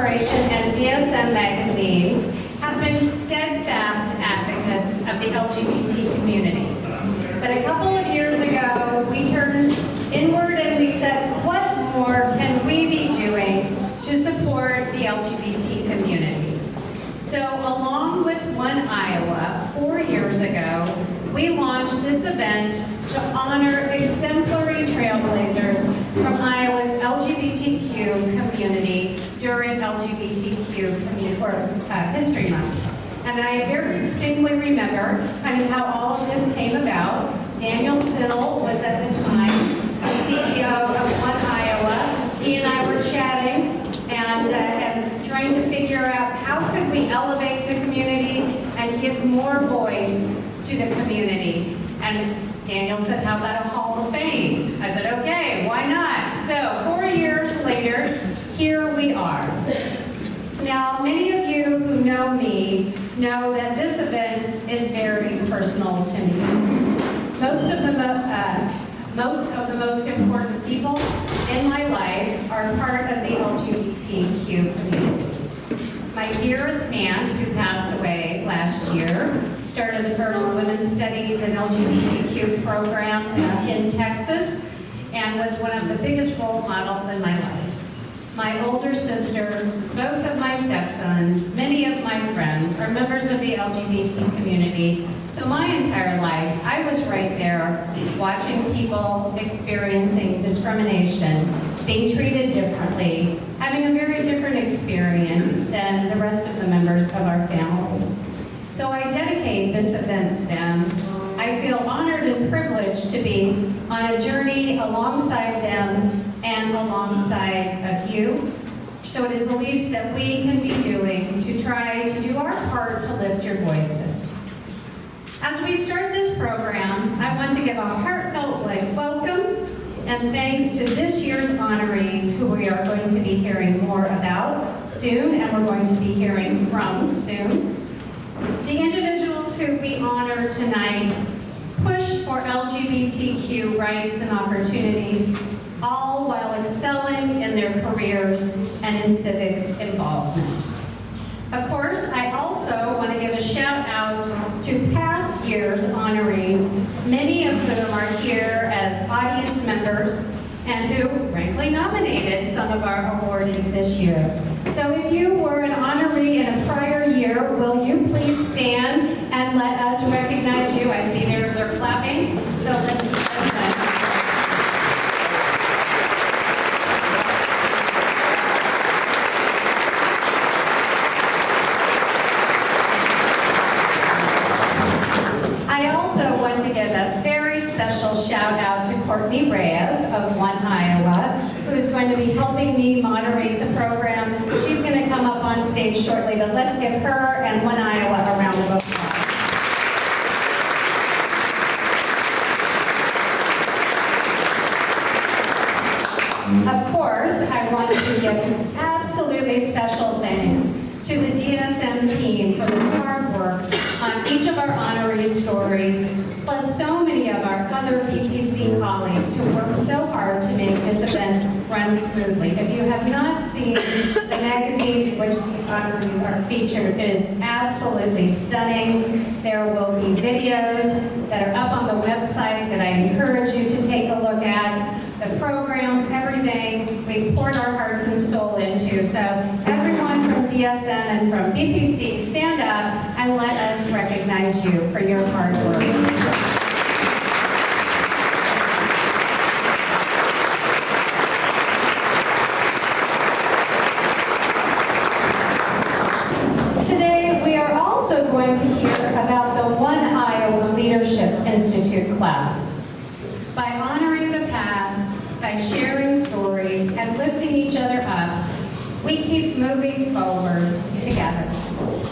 Corporation and DSM Magazine have been steadfast advocates of the LGBT community. But a couple of years ago, we turned inward and we said, what more can we be doing to support the LGBT community? So along with One Iowa, 4 years ago, we launched this event to honor exemplary trailblazers from Iowa's LGBTQ community during LGBTQ History Month. And I very distinctly remember kind of how all of this came about. Daniel Zinnel was at the time the CEO of One Iowa. He and I were chatting and trying to figure out how could we elevate the community and give more voice to the community. And Daniel said, how about a Hall of Fame? I said, okay, why not? So 4 years later, here we are. Now, many of you who know me know that this event is very personal to me. Most of the most important people in my life are part of the LGBTQ community. My dearest aunt, who passed away last year, started the first Women's Studies and LGBTQ program in Texas and was one of the biggest role models in my life. My older sister, both of my stepsons, many of my friends are members of the LGBT community. So my entire life, I was right there watching people experiencing discrimination, being treated differently, having a very different experience than the rest of the members of our family. So I dedicate this event to them. I feel honored and privileged to be on a journey alongside them and alongside of you. So it is the least that we can be doing to try to do our part to lift your voices. As we start this program, I want to give a heartfelt welcome and thanks to this year's honorees who we are going to be hearing more about soon and we're going to be hearing from soon. The individuals who we honor tonight pushed for LGBTQ rights and opportunities, all while excelling in their careers and in civic involvement. Of course, I also want to give a shout out to past year's honorees, many of whom are here as audience members and who, frankly, nominated some of our awardees this year. So if you were an honoree in a prior year, will you please stand and let us recognize you? I see they're clapping, so let's shout out to Courtney Reyes of One Iowa, who is going to be helping me moderate the program. She's going to come up on stage shortly, but let's give her and One Iowa a round of applause. Of course, I want to give absolutely special thanks to the DSM team for the hard work on each of our honoree stories, plus so many of our other PPC colleagues who worked so hard to make this event run smoothly. If you have not seen the magazine in which the honorees are featured, it is absolutely stunning. There will be videos that are up on the website that I encourage you to take a look at. The programs, everything we've poured our hearts and soul into. So everyone from DSM and from BPC, stand up and let us recognize you for your hard work. Going to hear about the One Iowa Leadership Institute class. By honoring the past, by sharing stories, and lifting each other up, we keep moving forward together.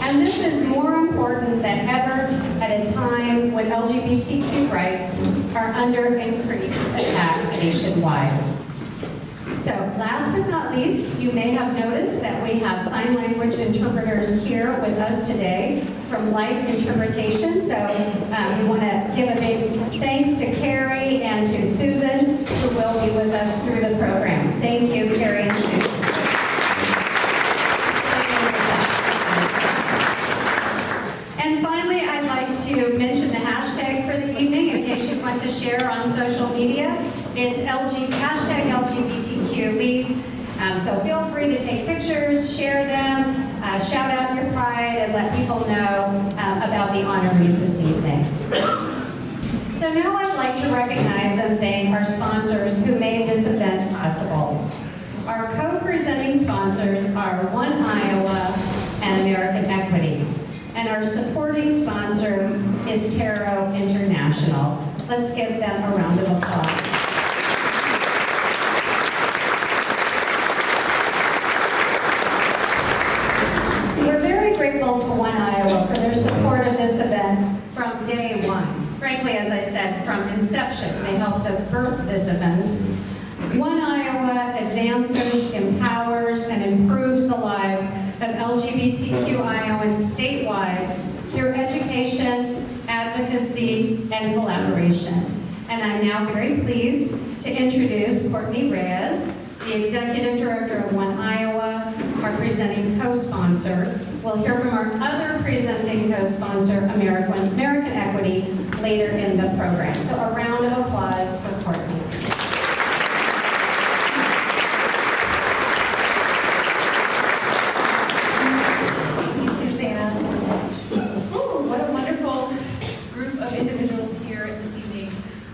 And this is more important than ever at a time when LGBTQ rights are under increased attack nationwide. So last but not least, you may have noticed that we have sign language interpreters here with us today from Life Interpretation. So we want to give a big thanks to Carrie and to Susan, who will be with us through the program. Thank you, Carrie and Susan. So feel free to take pictures, share them, shout out your pride, and let people know about the honorees this evening. So now I'd like to recognize and thank our sponsors who made this event possible. Our co-presenting sponsors are One Iowa and American Equity. And our supporting sponsor is Tarot International. Let's give them a round of applause. We're very grateful to One Iowa for their support of this event from day one. Frankly, as I said, from inception, they helped us birth this event. One Iowa advances, empowers, and improves the lives of LGBTQ Iowans statewide through education, advocacy, and collaboration. And I'm now very pleased to introduce Courtney Reyes, the Executive Director of One Iowa, our presenting co-sponsor. We'll hear from our other presenting co-sponsor, American Equity, later in the program. So a round of applause for Courtney.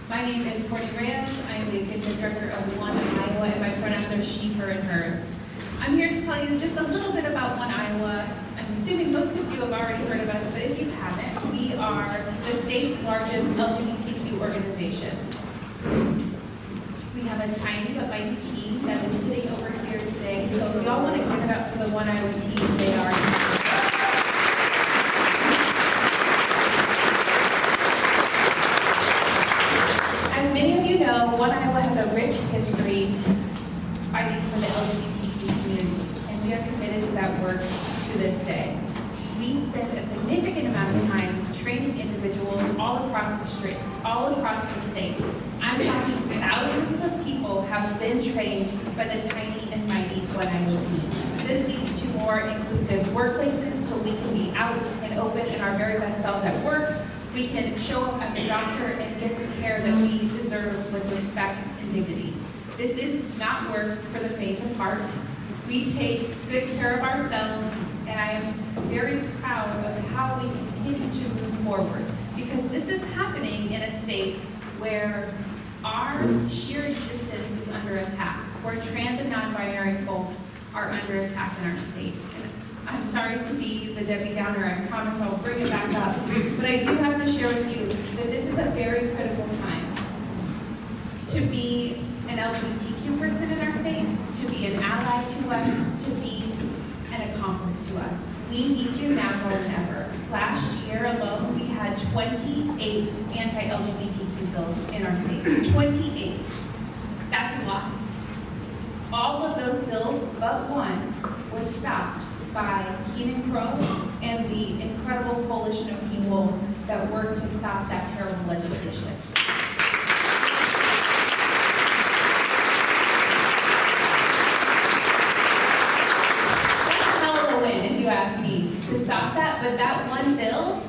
My name is Courtney Reyes. I am the Executive Director of One Iowa, and my pronouns are she, her, and hers. I'm here to tell you just a little bit about One Iowa. I'm assuming most of you have already heard of us, but if you haven't, we are the state's largest LGBTQ organization. We have a tiny but mighty team that is sitting over here today, so if y'all want to give it up for the One Iowa team, they are. One Iowa has a rich history fighting for the LGBTQ community, and we are committed to that work to this day. We spend a significant amount of time training individuals all across the state. I'm talking thousands of people have been trained by the tiny and mighty One Iowa team. This leads to more inclusive workplaces so we can be out and open in our very best selves at work. We can show up at the doctor and get the care that we deserve with respect and dignity. This is not work for the faint of heart. We take good care of ourselves, and I am very proud of how we continue to move forward, because this is happening in a state where our sheer existence is under attack, where trans and non-binary folks are under attack in our state. I'm sorry to be the Debbie Downer, I promise I'll bring it back up, but I do have to share with you that this is a very critical time to be an LGBTQ person in our state, to be an ally to us, to be an accomplice to us. We need you now more than ever. Last year alone, we had 28 anti-LGBTQ bills in our state. 28. That's a lot. All of those bills, but one, was stopped by Keenan Crow and the incredible coalition of people that worked to stop that terrible legislation. That's a hell of a win, if you ask me, to stop that, but that one bill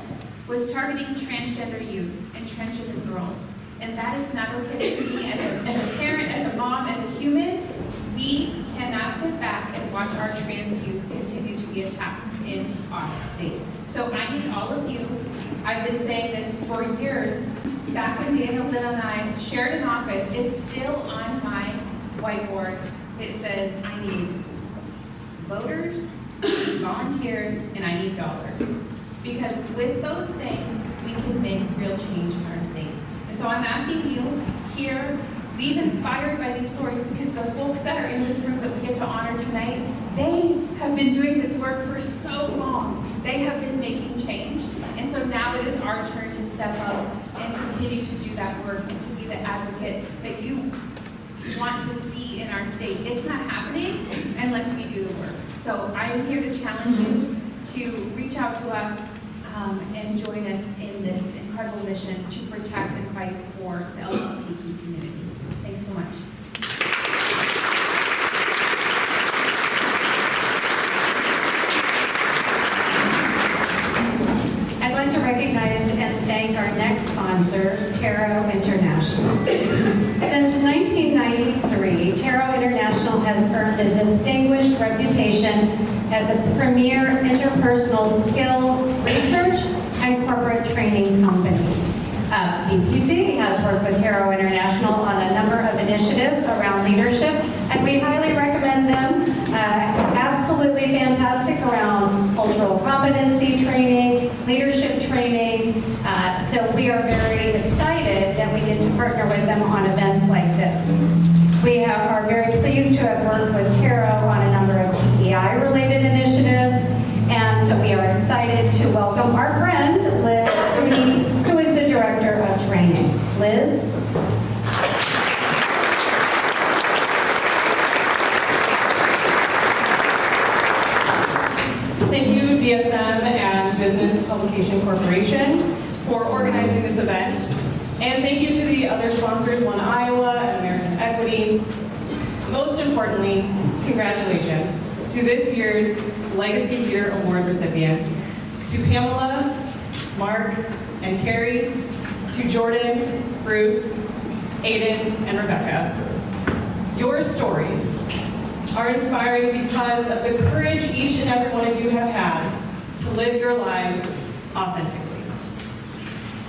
was targeting transgender youth and transgender girls. And that is not okay for me as a parent, as a mom, as a human. We cannot sit back and watch our trans youth continue to be attacked in our state. So I need all of you. I've been saying this for years. Back when Daniel Zinn and I shared an office, it's still on my whiteboard. It says, I need voters, I need volunteers, and I need dollars. Because with those things, we can make real change in our state. And so I'm asking you here, leave inspired by these stories, because the folks that are in this room that we get to honor tonight, they have been doing this work for so long. They have been making change. And so now it is our turn to step up and continue to do that work and to be the advocate that you want to see in our state. It's not happening unless we do the work. So I am here to challenge you to reach out to us and join us in this incredible mission to protect and fight for the LGBTQ community. Thanks so much. I'd like to recognize and thank our next sponsor, Tarot International. Since 1993, Tarot International has earned a distinct reputation as a premier interpersonal skills research and corporate training company. BPC has worked with Taro International on a number of initiatives around leadership, and we highly recommend them. Absolutely fantastic around cultural competency training, leadership training. So we are very excited that we get to partner with them on events like this. We are very pleased to have worked with Taro on a number of DEI-related initiatives, and so we are excited to welcome our friend, Liz Cooney, who is the Director of Training. Liz? Thank you, DSM and Business Publication Corporation, for organizing this event. And thank you to the other sponsors, One Iowa and American Equity. Most importantly, congratulations to this year's Legacy Leader Award recipients, to Pamela, Mark, and Terry, to Jordan, Bruce, Aiden, and Rebecca. Your stories are inspiring because of the courage each and every one of you have had to live your lives authentically.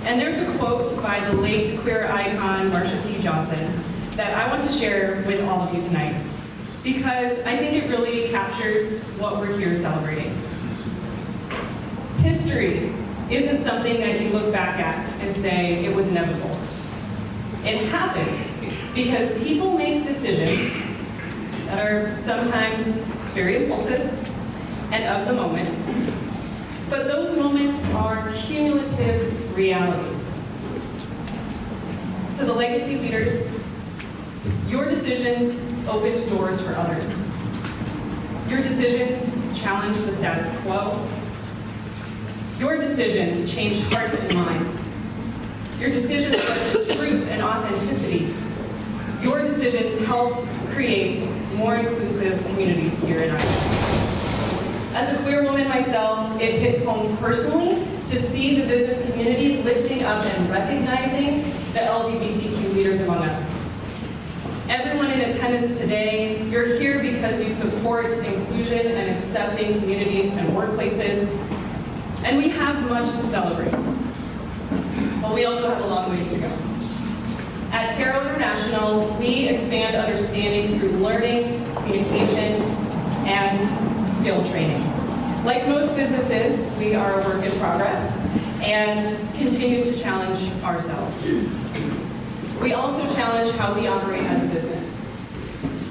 And there's a quote by the late queer icon Marsha P. Johnson that I want to share with all of you tonight, because I think it really captures what we're here celebrating. History isn't something that you look back at and say it was inevitable. It happens because people make decisions that are sometimes very impulsive and of the moment, but those moments are cumulative realities. To the legacy leaders, your decisions opened doors for others. Your decisions challenged the status quo. Your decisions changed hearts and minds. Your decisions led to truth and authenticity. Your decisions helped create more inclusive communities here in Iowa. As a queer woman myself, it hits home personally to see the business community lifting up and recognizing the LGBTQ leaders among us. Everyone in attendance today, you're here because you support inclusion and accepting communities and workplaces, and we have much to celebrate. But we also have a long ways to go. At Taro International, we expand understanding through learning, communication, and skill training. Like most businesses, we are a work in progress and continue to challenge ourselves. We also challenge how we operate as a business.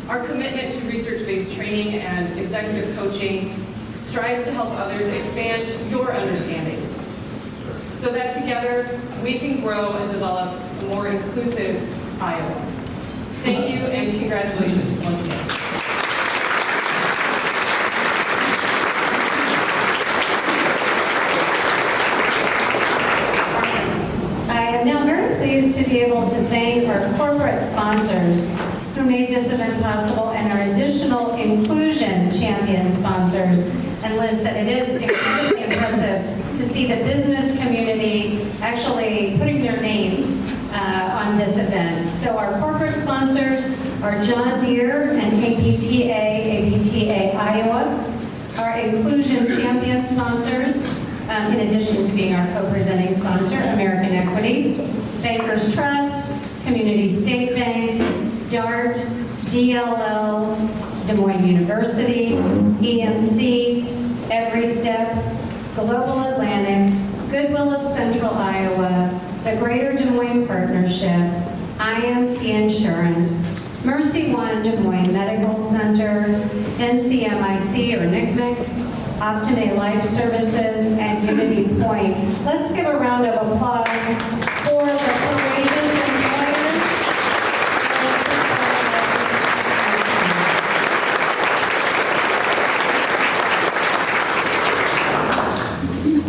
Our commitment to research-based training and executive coaching strives to help others expand your understanding so that together we can grow and develop a more inclusive Iowa. Thank you and congratulations once again. I am now very pleased to be able to thank our corporate sponsors who made this event possible and our additional inclusion champion sponsors. And Liz said it is incredibly impressive to see the business community actually putting their names on this event. So our corporate sponsors are John Deere and APTA Iowa. Our inclusion champion sponsors, in addition to being our co-presenting sponsor, American Equity, Bankers Trust, Community State Bank, DART, DLL, Des Moines University, EMC, Every Step, Global Atlantic, Goodwill of Central Iowa, the Greater Des Moines Partnership, IMT Insurance, Mercy One Des Moines Medical Center, NCMIC or NCMEC, Optime Life Services, and Unity Point. Let's give a round of applause for the courageous employers.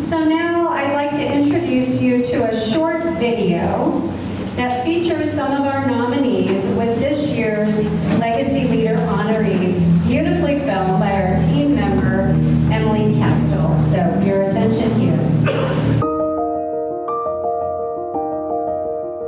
So now I'd like to introduce you to a short video that features some of our nominees with this year's Legacy Leader honorees, beautifully filmed by our team member, Emily Castle. 'em. So, your attention here. Hi, I'm Emily Castle, and I'm the Legacy Leader Honoree. I'm very excited to be here today. I'm a member of the Legacy Leader Awards,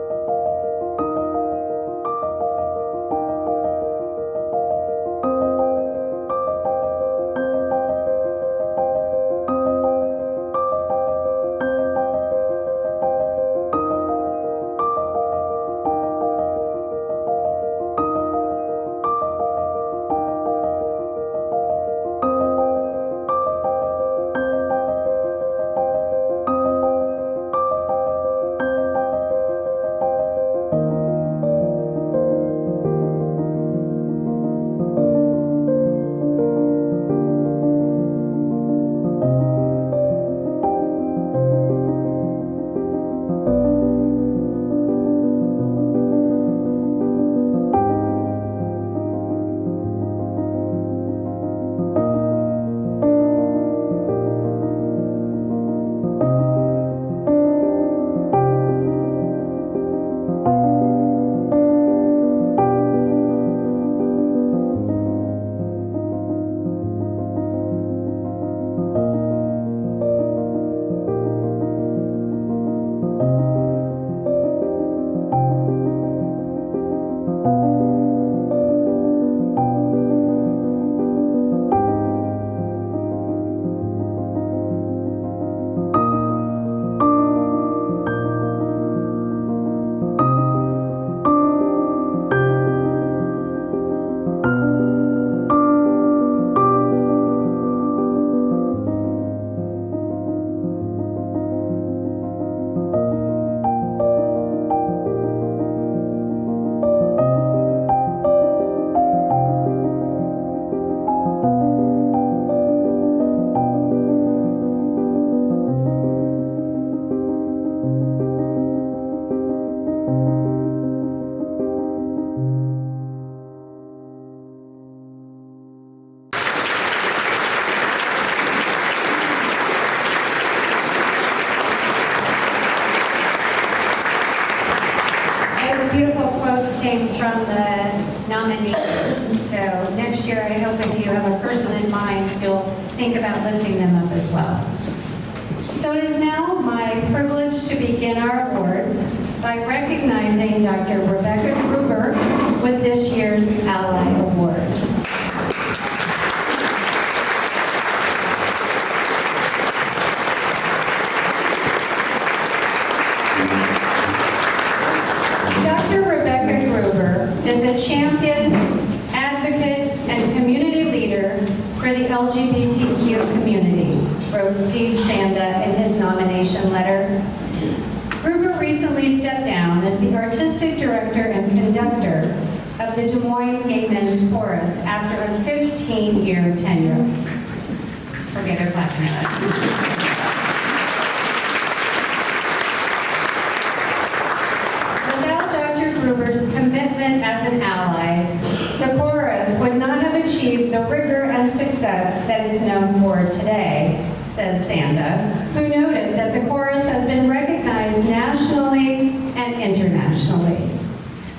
came from the nominators, so next year I hope if you have a person in mind, you'll think about lifting them up as well. So it is now my privilege to begin our awards by recognizing Dr. Rebecca Gruber with this year's Ally Award. Dr. Rebecca Gruber is a champion, advocate, and community leader for the LGBTQ community, wrote Steve Sanda in his nomination letter. Gruber recently stepped down as the artistic director and conductor of the Des Moines Gay Men's Chorus after a 15-year tenure. Forget her clapping at us. Gruber's commitment as an ally, the chorus would not have achieved the rigor and success that it's known for today, says Sanda, who noted that the chorus has been recognized nationally and internationally.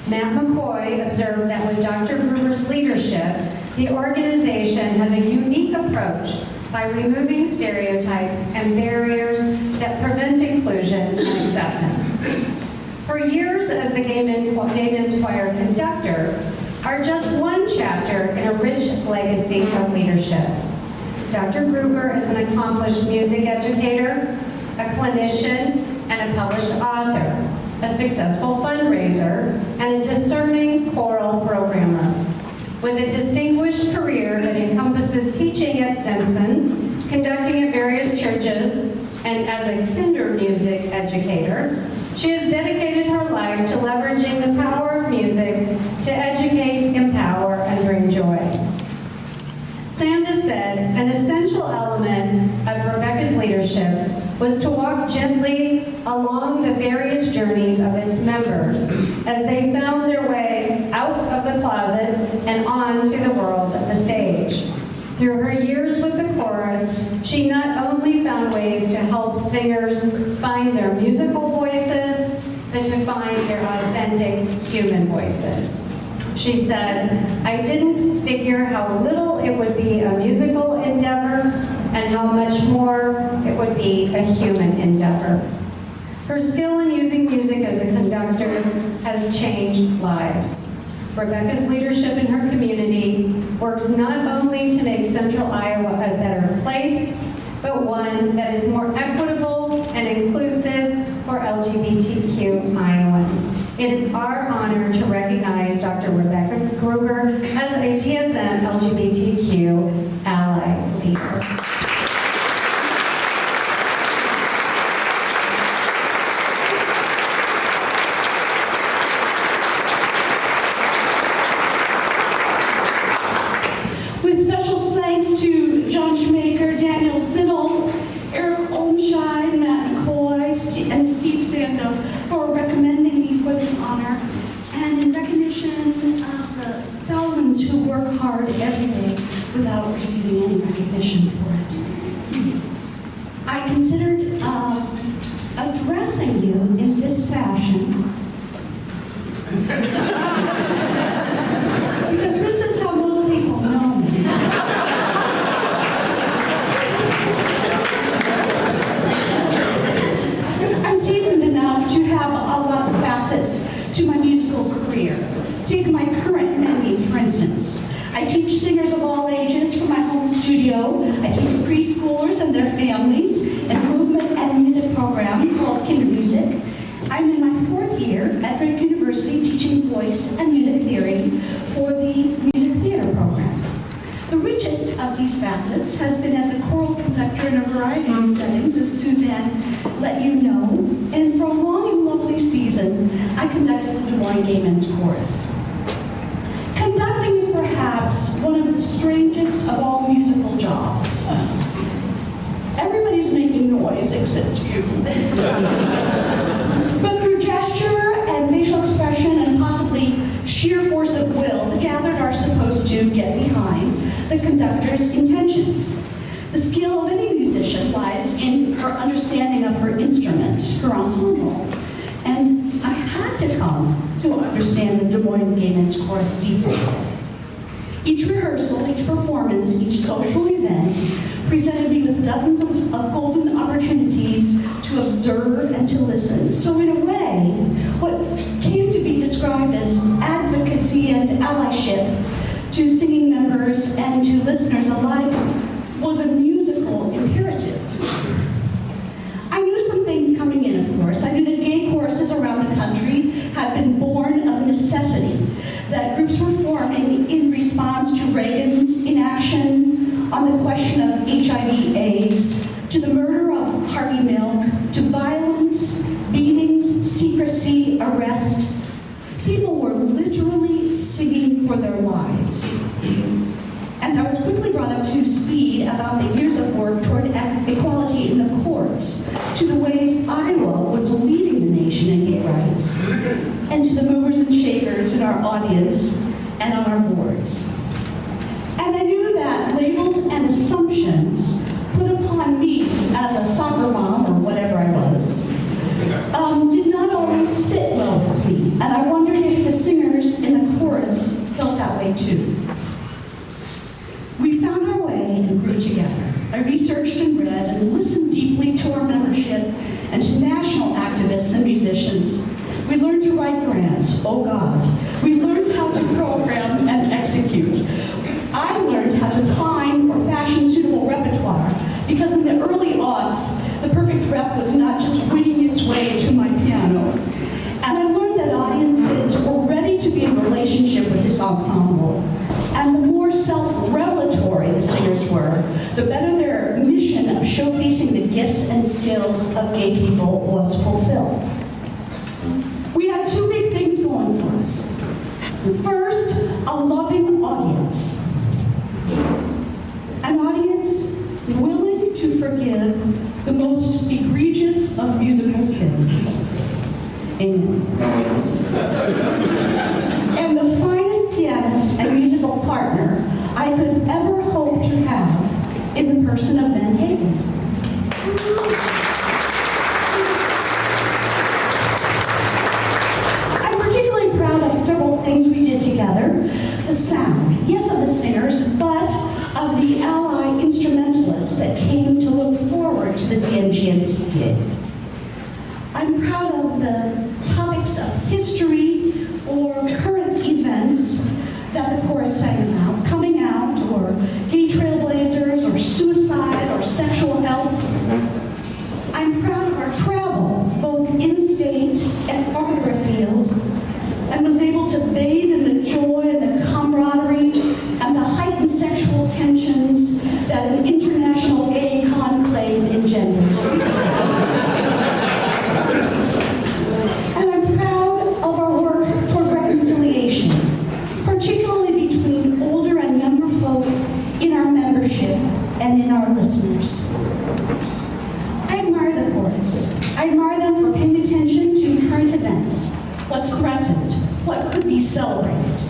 Matt McCoy observed that with Dr. Gruber's leadership, the organization has a unique approach by removing stereotypes and barriers that prevent inclusion and acceptance. Her years as the Gay Men's Choir conductor are just one chapter in a rich legacy of leadership. Dr. Gruber is an accomplished music educator, a clinician, and a published author, a successful fundraiser, and a discerning choral programmer. With a distinguished career that encompasses teaching at Simpson, conducting at various churches, and as a kinder music educator, she has dedicated her life to leveraging the power of music to educate, empower, and bring joy. Sanda said an essential element of Rebecca's leadership was to walk gently along the various journeys of its members as they found their way out of the closet and onto the world of the stage. Through her years with the chorus, she not only found ways to help singers find their musical voices, but to find their authentic human voices. She said, "I didn't figure how little it would be a musical endeavor and how much more it would be a human endeavor." Her skill in using music as a conductor has changed lives. Rebecca's leadership in her community works not only to make Central Iowa a better place, but one that is more equitable and inclusive for LGBTQ Iowans. It is our honor to recognize Dr. Rebecca Gruber as a DSM LGBTQ Ally Leader. And Steve Sanda for recommending me for this honor, and in recognition of the thousands who work hard every day without receiving any recognition for it. I considered addressing you in this fashion because this is how most people know me. I'm seasoned enough to have lots of facets to my musical career. Take my current menu, for instance. I teach singers of all ages from my home studio. I teach preschoolers and their families in a movement and music program called Kinder Music. I'm in my 4th year at Drake University teaching voice and music theory for the music theater program. The richest of these facets has been as a choral conductor in a variety of settings, as Suzanne let you know, and for a long and lovely season, I conducted the Des Moines Gay Men's Chorus. Conducting is perhaps one of the strangest of all musical jobs. Everybody's making noise except you. But through gesture and facial expression and possibly sheer force of will, the gathered are supposed to get behind the conductor's intentions. The skill of any musician lies in her understanding of her instrument, her ensemble. And I had to come to understand the Des Moines Gay Men's Chorus deeply. Each rehearsal, each performance, each social event presented me with dozens of golden opportunities to observe and to listen. So in a way, what came to be described as advocacy and allyship to singing members and to listeners alike was a musical imperative. I knew some things coming in, of course. I knew that gay choruses around the country had been born of necessity, that groups were forming in response to Reagan's inaction on the question of HIV/AIDS, to the murder of Harvey Milk, to violence, beatings, secrecy, arrest. People were literally singing for their lives. And I was quickly brought up to speed about the years of work toward equality in the courts, to the ways Iowa was leading the nation in gay rights, and to the movers and shakers in our audience and on our boards. And I knew that labels and assumptions put upon me as a soccer mom, or whatever I was, did not always sit well with me. And I wondered if the singers in the chorus felt that way too. We found our way and grew together. I researched and read and listened deeply to our membership and to national activists and musicians. We learned to write grants, oh God. We learned how to program and execute. I learned how to find or fashion suitable repertoire, because in the early aughts, the perfect rep was not just winging its way to my piano. And I learned that audiences were ready to be in relationship with this ensemble. And the more self-revelatory the singers were, the better their mission of showcasing the gifts and skills of gay people was fulfilled. We had two big things going for us. First, a loving audience. An audience willing to forgive the most egregious of musical sins. Amen. And the finest pianist and musical partner I could ever hope to have in the person of Ben Hagen. I'm particularly proud of several things we did together. The sound, yes, of the singers, but of the ally instrumentalists that came to look forward to the DMGMC gig. I'm proud of the topics of history or current events that the chorus sang about, coming out, or gay trailblazers, or suicide, or sexual health. I'm proud of our travel, both in-state and far afield, and was able to bathe in the joy and the camaraderie and the heightened sexual tensions that an international gay conclave engenders. And I'm proud of our work toward reconciliation, particularly between older and younger folk in our membership and in our listeners. I admire the chorus. I admire them for paying attention to current events, what's threatened, what could be celebrated.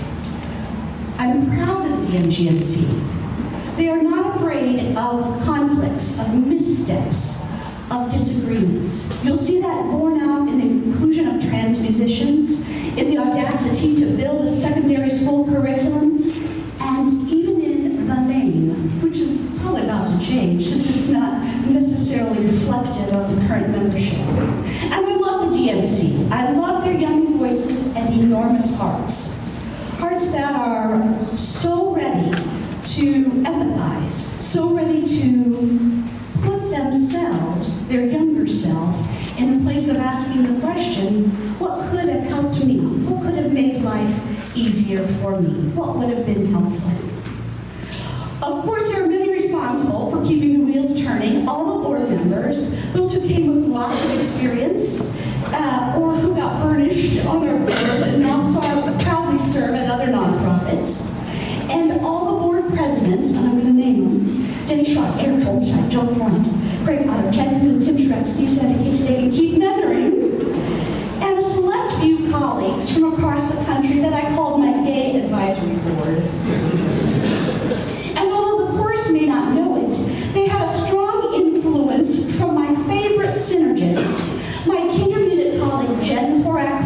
I'm proud of the DMGMC. They are not afraid of conflicts, of missteps, of disagreements. You'll see that borne out in the inclusion of trans musicians, in the audacity to build a secondary school curriculum, and even in the name, which is probably about to change since it's not necessarily reflective of the current membership. And I love the DMC. I love their young voices and enormous hearts. Hearts that are so ready to empathize, so ready to put themselves, their younger self, in a place of asking the question, what could have helped me? What could have made life easier for me? What would have been helpful? Of course, there are many responsible for keeping the wheels turning, all the board members, those who came with lots of experience, or who got burnished on our board and also proudly serve at other nonprofits, and all the board presidents, and I'm going to name them: Denny Schrock, Eric Trolscheid, Joe Freund, Greg Otter, Chad Newman, Tim Schreck, Steve Sadick, Casey Dagan, Keith Mendering, and a select few colleagues from across the country that I called my gay advisory board. And although the chorus may not know it, they had a strong influence from my favorite synergist, my kinder music colleague, Jen Horak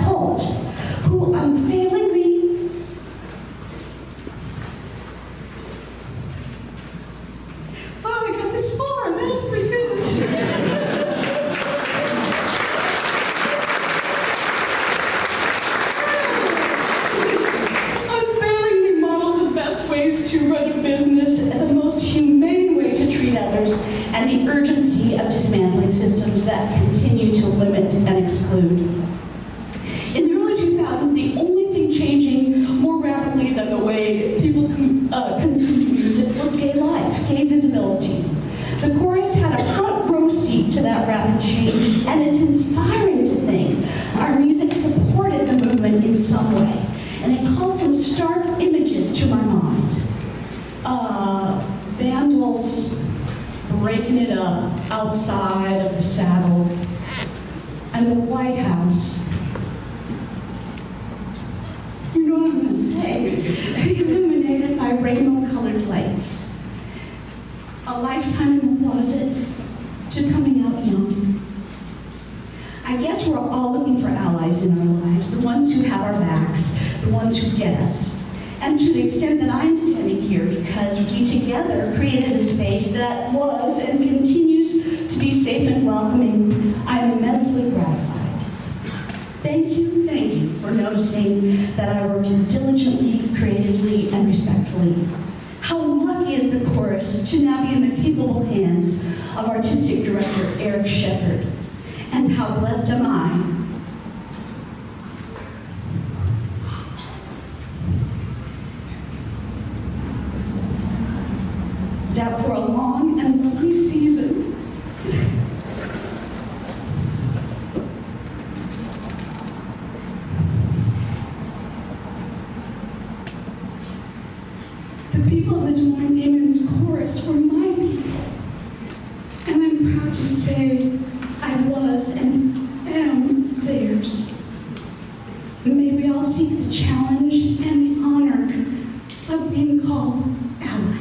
Just for you. Unfailingly models the best ways to run a business, the most humane way to treat others, and the urgency of dismantling systems that continue to limit and exclude. In the early 2000s, the only thing changing more rapidly than the way people consumed music was gay life, gay visibility. The chorus had a front row seat to that rapid change, and it's inspiring to think our music supported the movement in some way. And it calls some stark images to my mind. Vandals breaking it up outside of the Saddle, and the White House. You know what I'm going to say? Illuminated by rainbow-colored lights. A lifetime in the closet to coming out young. I guess we're all looking for allies in our lives, the ones who have our backs, the ones who get us. And to the extent that I'm standing here because we together created a space that was and continues to be safe and welcoming, I'm immensely gratified. Thank you for noticing that I worked diligently, creatively, and respectfully. How lucky is the chorus to now be in the capable hands of artistic director Eric Shepard. And how blessed am I that for a long and lovely season, the people of the Des Moines Women's Chorus were my people. And I'm proud to say I was and am theirs. May we all seek the challenge and the honor of being called ally.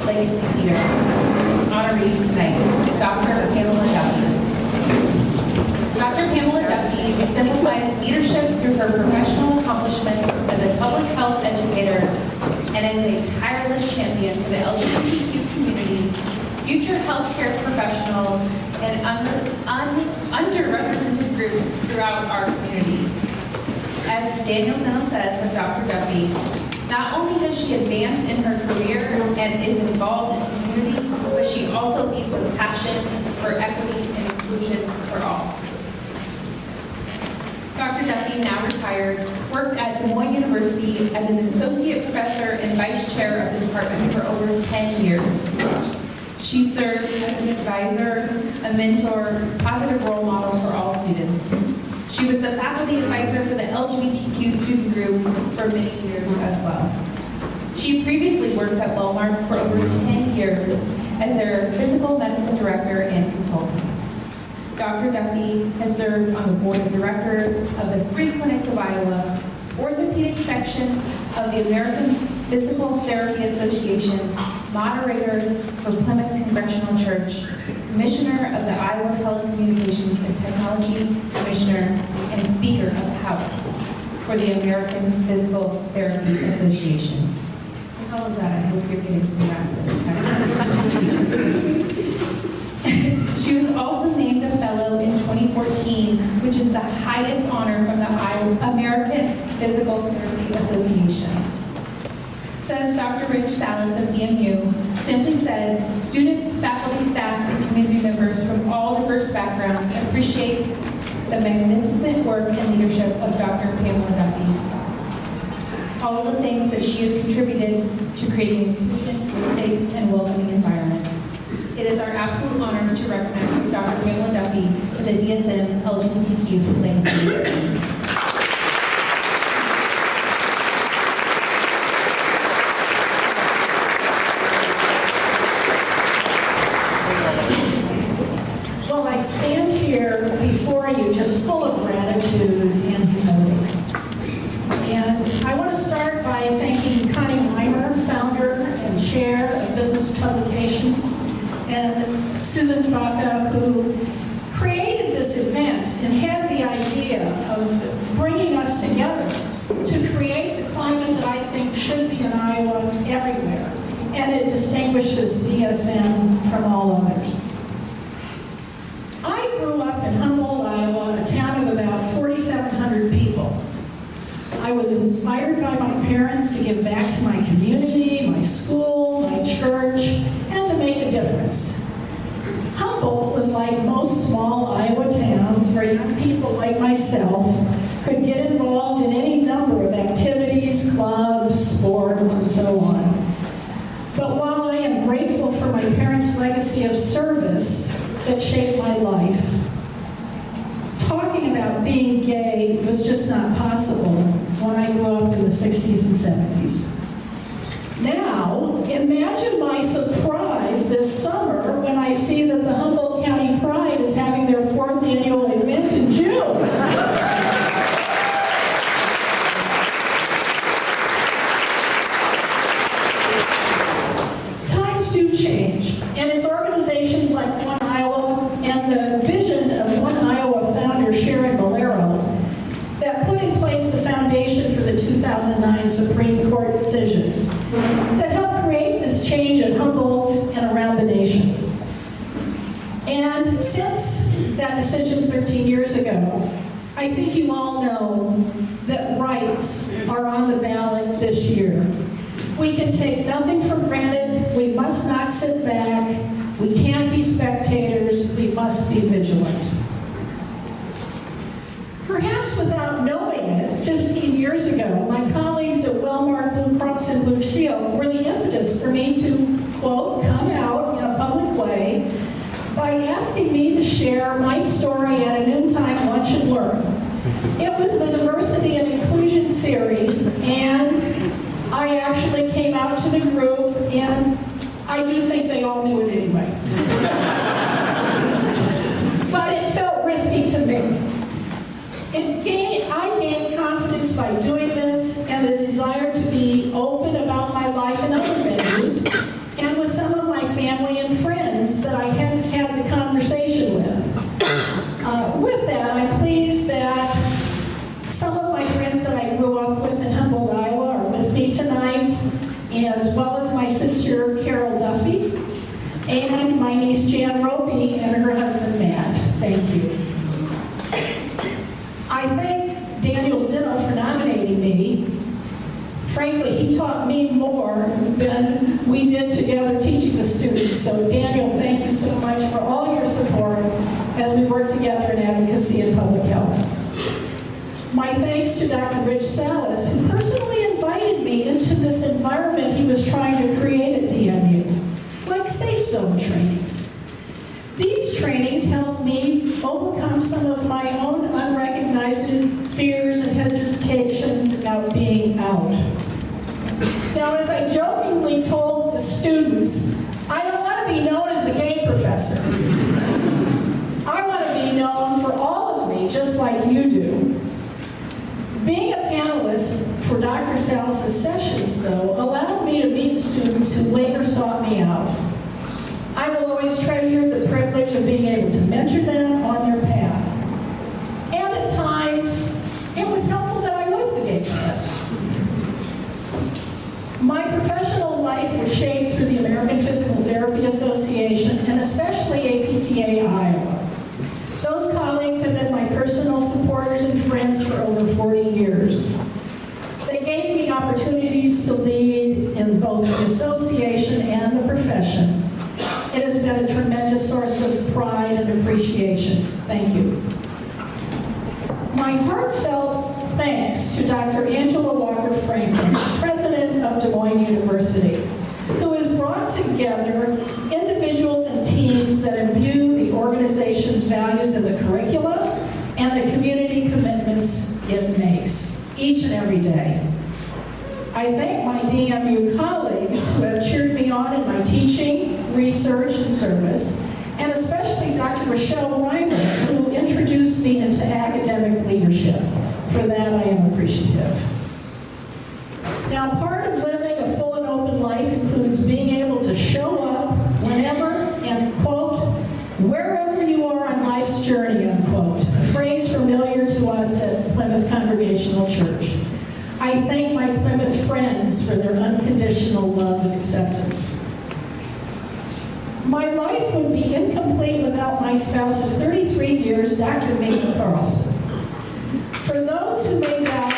Legacy Leader honoree tonight, Dr. Pamela Duffy. Dr. Pamela Duffy exemplifies leadership through her professional accomplishments as a public health educator and as a tireless champion for the LGBTQ community, future healthcare professionals, and underrepresented groups throughout our community. As Daniel Sennell says of Dr. Duffy, not only has she advanced in her career and is involved in the community, but she also leads with passion for equity and inclusion for all. Dr. Duffy, now retired, worked at Des Moines University as an associate professor and vice chair of the department for over 10 years. She served as an advisor, a mentor, positive role model for all students. She was the faculty advisor for the LGBTQ student group for many years as well. She previously worked at Wellmark for over 10 years as their physical medicine director and consultant. Dr. Duffy has served on the board of directors of the Free Clinics of Iowa, orthopedic section of the American Physical Therapy Association, moderator for Plymouth Congregational Church, commissioner of the Iowa Telecommunications and Technology Commissioner, and speaker of the House for the American Physical Therapy Association. All of that, I hope you're getting some rest at the time. She was also named a fellow in 2014, which is the highest honor from the American Physical Therapy Association. Says Dr. Rich Salas of DMU, simply said, students, faculty, staff, and community members from all diverse backgrounds appreciate the magnificent work and leadership of Dr. Pamela Duffy. All of the things that she has contributed to creating inclusion, safe, and welcoming environments. It is our absolute honor to recognize Dr. Caitlin Duffy as a DSM LGBTQ Legacy Leader. Well, I stand here before you just full of gratitude and humility. And I want to start by thanking Connie Weimer, founder and chair of Business Publications, and Susan Tabaka, who created this event and had the idea of bringing us together to create the climate that I think should be in Iowa everywhere. And it distinguishes DSM from all others. I grew up in Humboldt, Iowa, a town of about 4,700 people. I was inspired by my parents to give back to my community, my school, my church, and to make a difference. Humboldt was like most small Iowa towns where young people like myself could get involved in any number of activities, clubs, sports, and so on. But while I am grateful for my parents' legacy of service that shaped my life, talking about being gay was just not possible when I grew up in the 60s and 70s. Now, imagine my surprise this summer when I see that the Humboldt County Pride is having their 4th annual event in June. Times do change, and it's organizations like One Iowa and the vision of One Iowa founder Sharon Bolero that put in place the foundation for the 2009 Supreme Court decision that helped create this change in Humboldt and around the nation. And since that decision 13 years ago, I think you all know that rights are on the ballot this year. We can take nothing for granted. We must not sit back. We can't be spectators. We must be vigilant. Perhaps without knowing it, 15 years ago, my colleagues at Wellmark Blue Cross and Blue Shield were the impetus for me to, quote, come out in a public way by asking me to share my story at an end-time lunch and learn. It was the Diversity and Inclusion series, and I actually came out to the group, and I do think they all knew it anyway. But it felt risky to me. I gained confidence by doing this and the desire to be open about my life in other venues and with some of my family and friends that I hadn't had the conversation with. With that, I'm pleased that some of my friends that I grew up with in Humboldt, Iowa are with me tonight, as well as my sister Carol Duffy and my niece Jan Roby and her husband Matt. Thank you. I thank Daniel Zinno for nominating me. Frankly, he taught me more than we did together teaching the students. So Daniel, thank you so much for all your support as we work together in advocacy and public health. My thanks to Dr. Rich Salas, who personally invited me into this environment he was trying to create at DMU, like safe zone trainings. These trainings helped me overcome some of my own unrecognized fears and hesitations about being out. Now, as I jokingly told the students, I don't want to be known as the gay professor. I want to be known for all of me, just like you do. Being a panelist for Dr. Salas' sessions, though, allowed me to meet students who later sought me out. I will always treasure the privilege of being able to mentor them on their path. And at times, it was helpful that I was the gay professor. My professional life was shaped through the American Physical Therapy Association and especially APTA Iowa. Those colleagues have been my personal supporters and friends for over 40 years. They gave me opportunities to lead in both the association and the profession. It has been a tremendous source of pride and appreciation. Thank you. My heartfelt thanks to Dr. Angela Walker Franklin, president of Des Moines University, who has brought together individuals and teams teams that imbue the organization's values in the curricula and the community commitments it makes each and every day. I thank my DMU colleagues who have cheered me on in my teaching, research, and service, and especially Dr. Rochelle Reimer, who introduced me into academic leadership. For that, I am appreciative. Now, part of living a full and open life includes being able to show up whenever and, quote, wherever you are on life's journey, unquote, a phrase familiar to us at Plymouth Congregational Church. I thank my Plymouth friends for their unconditional love and acceptance. My life would be incomplete without my spouse of 33 years, Dr. Mickey Carlson. For those who may doubt,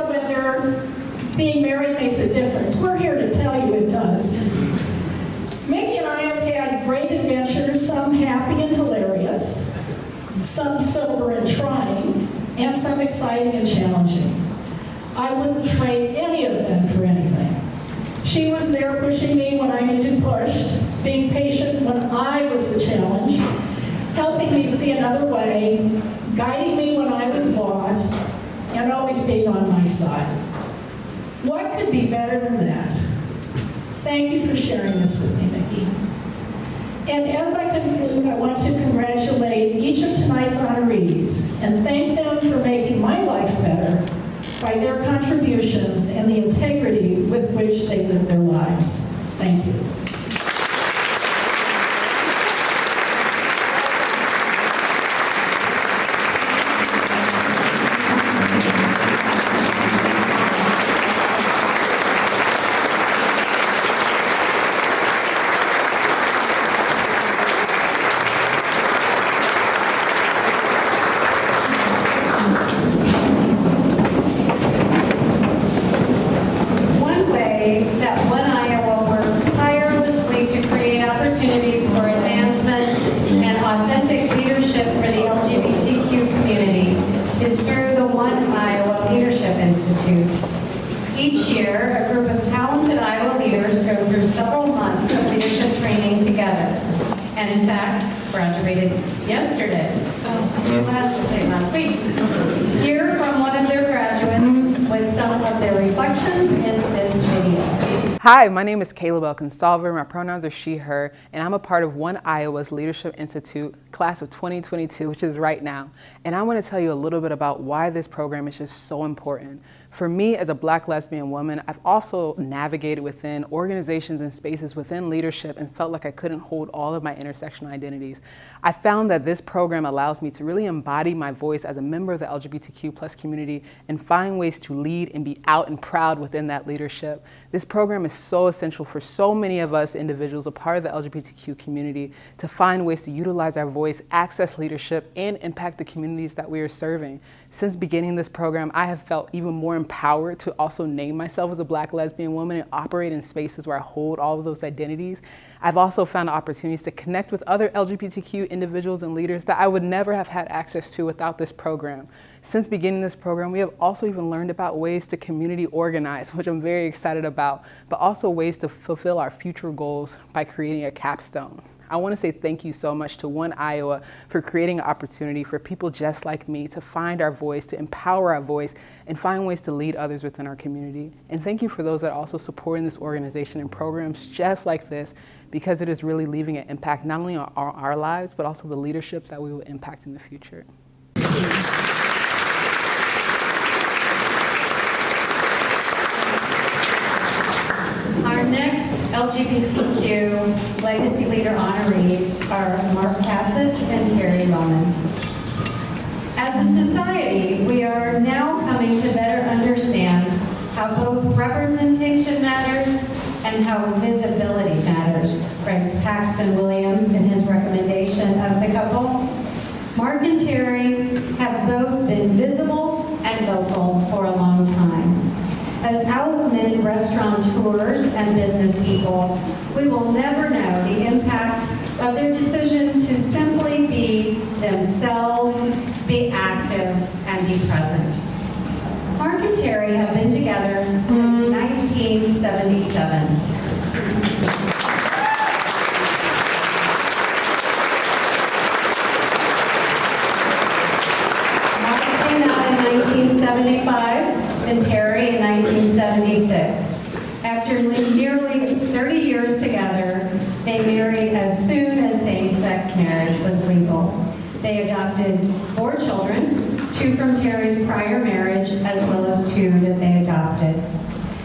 whether being married makes a difference, we're here to tell you it does. Mickey and I have had great adventures, some happy and hilarious, some sober and trying, and some exciting and challenging. I wouldn't trade any of them for anything. She was there pushing me when I needed pushed, being patient when I was the challenge, helping me see another way, guiding me when I was lost, and always being on my side. What could be better than that? Thank you for sharing this with me, Mickey. And as I conclude, I want to congratulate each of tonight's honorees and thank them for making my life better by their contributions and the integrity with which they live their lives. Thank you. Each year, a group of talented Iowa leaders go through several months of leadership training together, and in fact, graduated yesterday. Last week. Here from one of their graduates with some of their reflections is this video. Hi, my name is Caleb Elkinsalver. My pronouns are she, her, and I'm a part of One Iowa's Leadership Institute class of 2022, which is right now. And I want to tell you a little bit about why this program is just so important. For me, as a Black lesbian woman, I've also navigated within organizations and spaces within leadership and felt like I couldn't hold all of my intersectional identities. I found that this program allows me to really embody my voice as a member of the LGBTQ+ community and find ways to lead and be out and proud within that leadership. This program is so essential for so many of us individuals, a part of the LGBTQ community, to find ways to utilize our voice, access leadership, and impact the communities that we are serving. Since beginning this program, I have felt even more empowered to also name myself as a Black lesbian woman and operate in spaces where I hold all of those identities. I've also found opportunities to connect with other LGBTQ individuals and leaders that I would never have had access to without this program. Since beginning this program, we have also even learned about ways to community organize, which I'm very excited about, but also ways to fulfill our future goals by creating a capstone. I want to say thank you so much to One Iowa for creating an opportunity for people just like me to find our voice, to empower our voice, and find ways to lead others within our community. And thank you for those that are also supporting this organization and programs just like this, because it is really leaving an impact not only on our lives, but also the leadership that we will impact in the future. Our next LGBTQ Legacy Leader honorees are Mark Cassis and Terry Roman. As a society, we are now coming to better understand how both representation matters and how visibility matters, writes Paxton Williams in his recommendation of the couple. Mark and Terry have both been visible and vocal for a long time. As out mid-restaurateurs and business people, we will never know the impact of their decision to simply be themselves, be active, and be present. Mark and and Terry have been together since 1977. Mark came out in 1975 and Terry in 1976. After nearly 30 years together, they married as soon as same-sex marriage was legal. They adopted 4 children, 2 from Terry's prior marriage, as well as 2 that they adopted.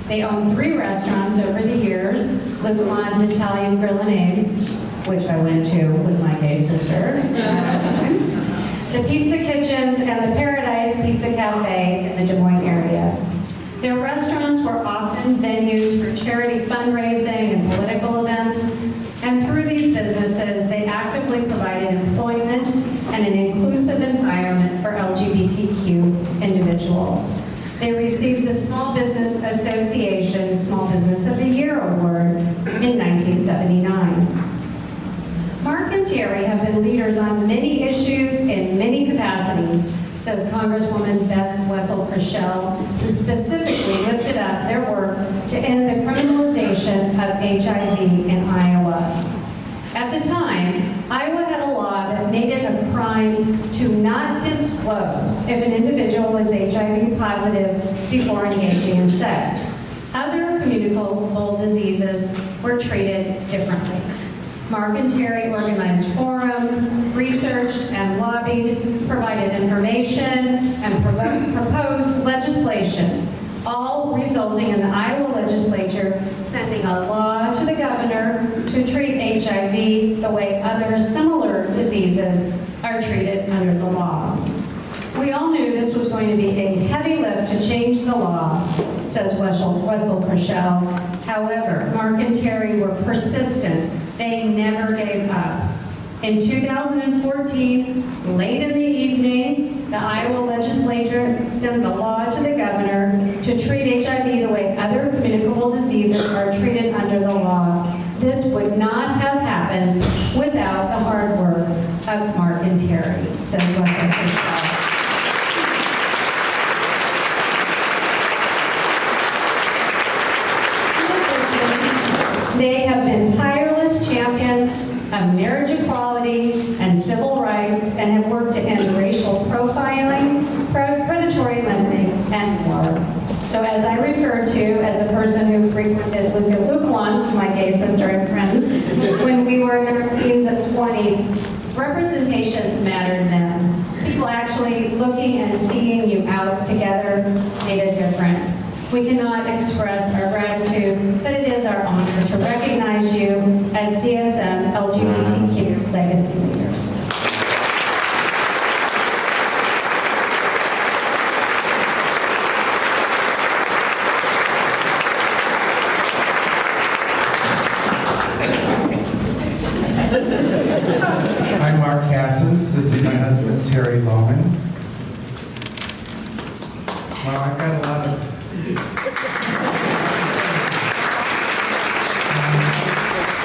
They owned 3 restaurants over the years, Lucan's Italian Grill and Eggs, which I went to with my gay sister, the Pizza Kitchens, and the Paradise Pizza Cafe in the Des Moines area. Their restaurants were often venues for charity fundraising and political events, and through these businesses, they actively provided employment and an inclusive environment for LGBTQ individuals. They received the Small Business Association Small Business of the Year Award in 1979. Mark and Terry have been leaders on many issues in many capacities, says Congresswoman Beth Wessel-Purcell, who specifically lifted up their work to end the criminalization of HIV in Iowa. At the time, Iowa had a law that made it a crime to not disclose if an individual was HIV positive before engaging in sex. Other communicable diseases were treated differently. Mark and Terry organized forums, researched and lobbied, provided information, and proposed legislation, all resulting in the Iowa legislature sending a law to the governor to treat HIV the way other similar diseases are treated under the law. We all knew this was going to be a heavy lift to change the law, says Wessel-Purcell. However, Mark and Terry were persistent. They never gave up. In 2014, late in the evening, the Iowa legislature sent the law to the governor to treat HIV the way other communicable diseases are treated under the law. This would not have happened without the hard work of Mark and Terry, says Wessel-Purcell. They have been tireless champions of marriage equality and civil rights and have worked to end racial profiling, predatory lending, and more. So as I referred to as a person who frequented Lucan, my gay sister and friends, when we were in our teens and 20s, representation mattered then. People actually looking and seeing you out together made a difference. We cannot express our gratitude, but it is our honor to recognize you as DSM LGBTQ Legacy Leaders. I'm Mark Cassis. This is my husband, Terry Loman. Wow, I've got a lot of...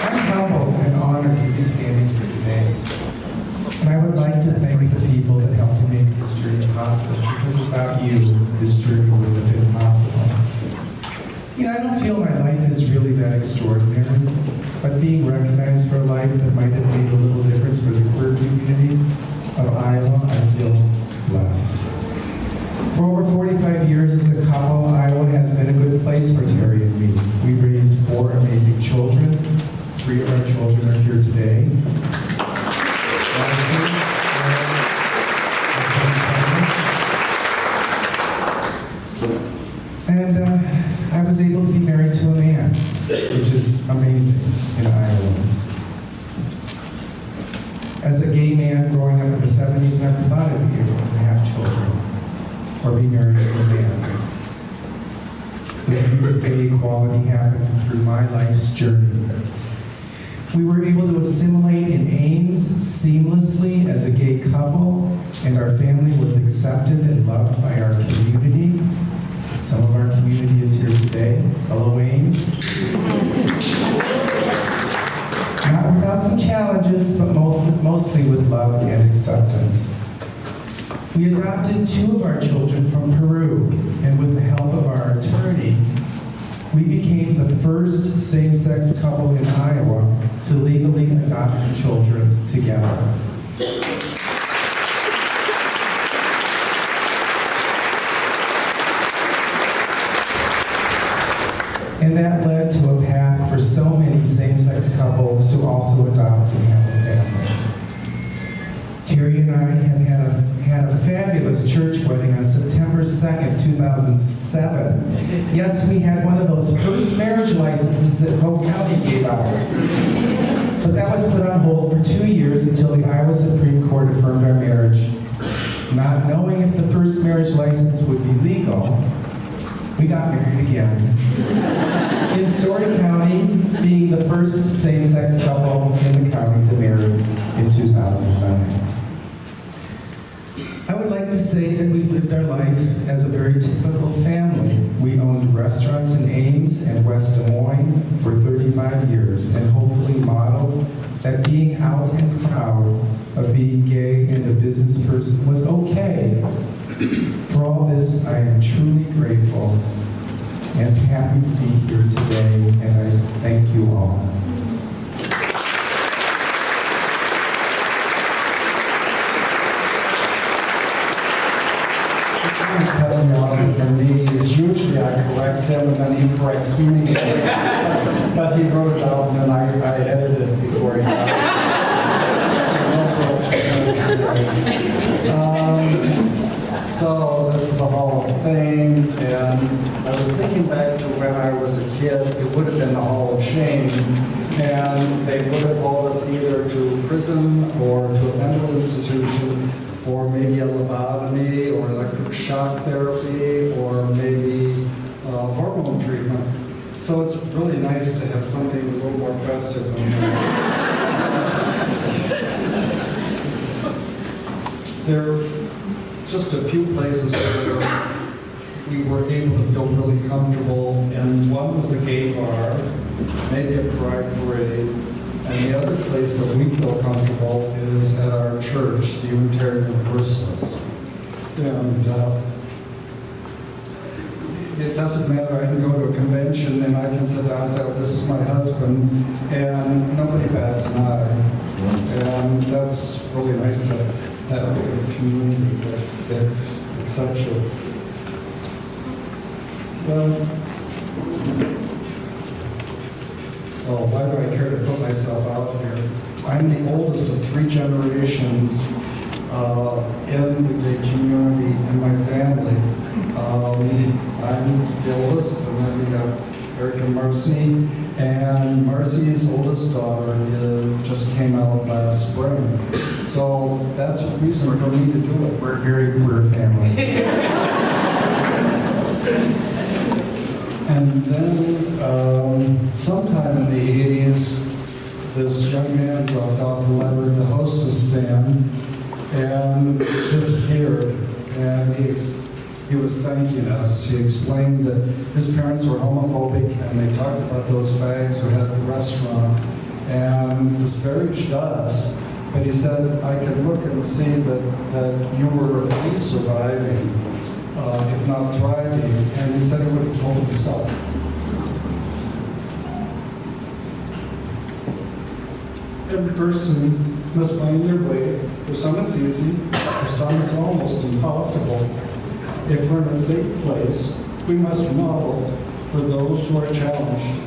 I'm humbled and honored to be standing here today. And I would like to thank the people that helped to make this journey possible, because without you, this journey wouldn't have been possible. You know, I don't feel my life is really that extraordinary, but being recognized for a life that might have made a little difference for the queer community of Iowa, I feel blessed. For over 45 years as a couple, Iowa has been a good place for Terry and me. We raised 4 amazing children. 3 of our children are here today. And I was able to be married to a man, which is amazing in Iowa. As a gay man growing up in the 70s, I never thought I'd be able to have children or be married to a man. The things of gay equality happened through my life's journey. We were able to assimilate in Ames seamlessly as a gay couple, and our family was accepted and loved by our community. Some of our community is here today. Hello, Ames. Not without some challenges, but mostly with love and acceptance. We adopted 2 of our children from Peru, and with the help first same-sex couple in Iowa to legally adopt children together. And that led to a path for so many same-sex couples to also adopt and have a family. Terry and I have had a fabulous church wedding on September 2nd, 2007. Yes, we had one of those first marriage licenses that Polk County gave out. But that was put on hold for 2 years until the Iowa Supreme Court affirmed our marriage. Not knowing if the first marriage license would be legal, we got married again. In Story County, being the first same-sex couple in the county to marry in 2009. I would like to say that we lived our life as a very typical family. We owned restaurants in Ames and West Des Moines for 35 years and hopefully modeled that being out and proud of being gay and a business person was okay. For all this, I am truly grateful and happy to be here today, and I thank you all. Cutting me off at the knees. Usually I correct him and then he corrects me. But he wrote it out and then I edited it before he got it. No correction necessary. So this is a Hall of Fame, and I was thinking back to when I was a kid. It would have been the Hall of Shame, and they would have hauled us either to prison or to a mental institution for maybe a lobotomy or electric shock therapy or maybe hormone treatment. So it's really nice to have something a little more festive than that. There are just a few places where we were able to feel really comfortable, and one was a gay bar, maybe a pride parade, and the other place that we feel comfortable is at our church, the Unitarian Universalist. And it doesn't matter, I can go to a convention and I can sit down and say, oh, this is my husband, and nobody bats an eye. And that's really nice to have a community that accepts you. Oh, why do I care to put myself out here? I'm the oldest of 3 generations in the gay community in my family. I'm the oldest, and then we have Eric and Marcy. And Marcy's oldest daughter just came out last spring. So that's a reason for me to do it. We're a very queer family. And then sometime in the 80s, this young man dropped off a letter at the hostess stand and disappeared. And he was thanking us. He explained that his parents were homophobic and they talked about those fags who had the restaurant and disparaged us. But he said, I could look and see that you were at least surviving, if not thriving. And he said he would have told himself. Every person must find their way. For some it's easy, for some it's almost impossible. If we're in a safe place, we must model for those who are challenged.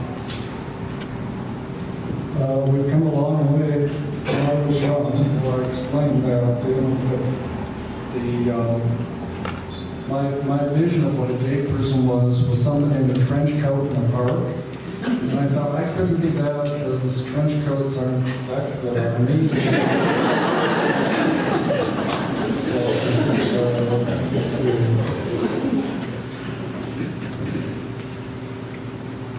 We've come a long way when I was young, where I explained that, my vision of what a gay person was somebody in a trench coat in a park. And I thought I couldn't be that because trench coats aren't that fit on me. So, let's see.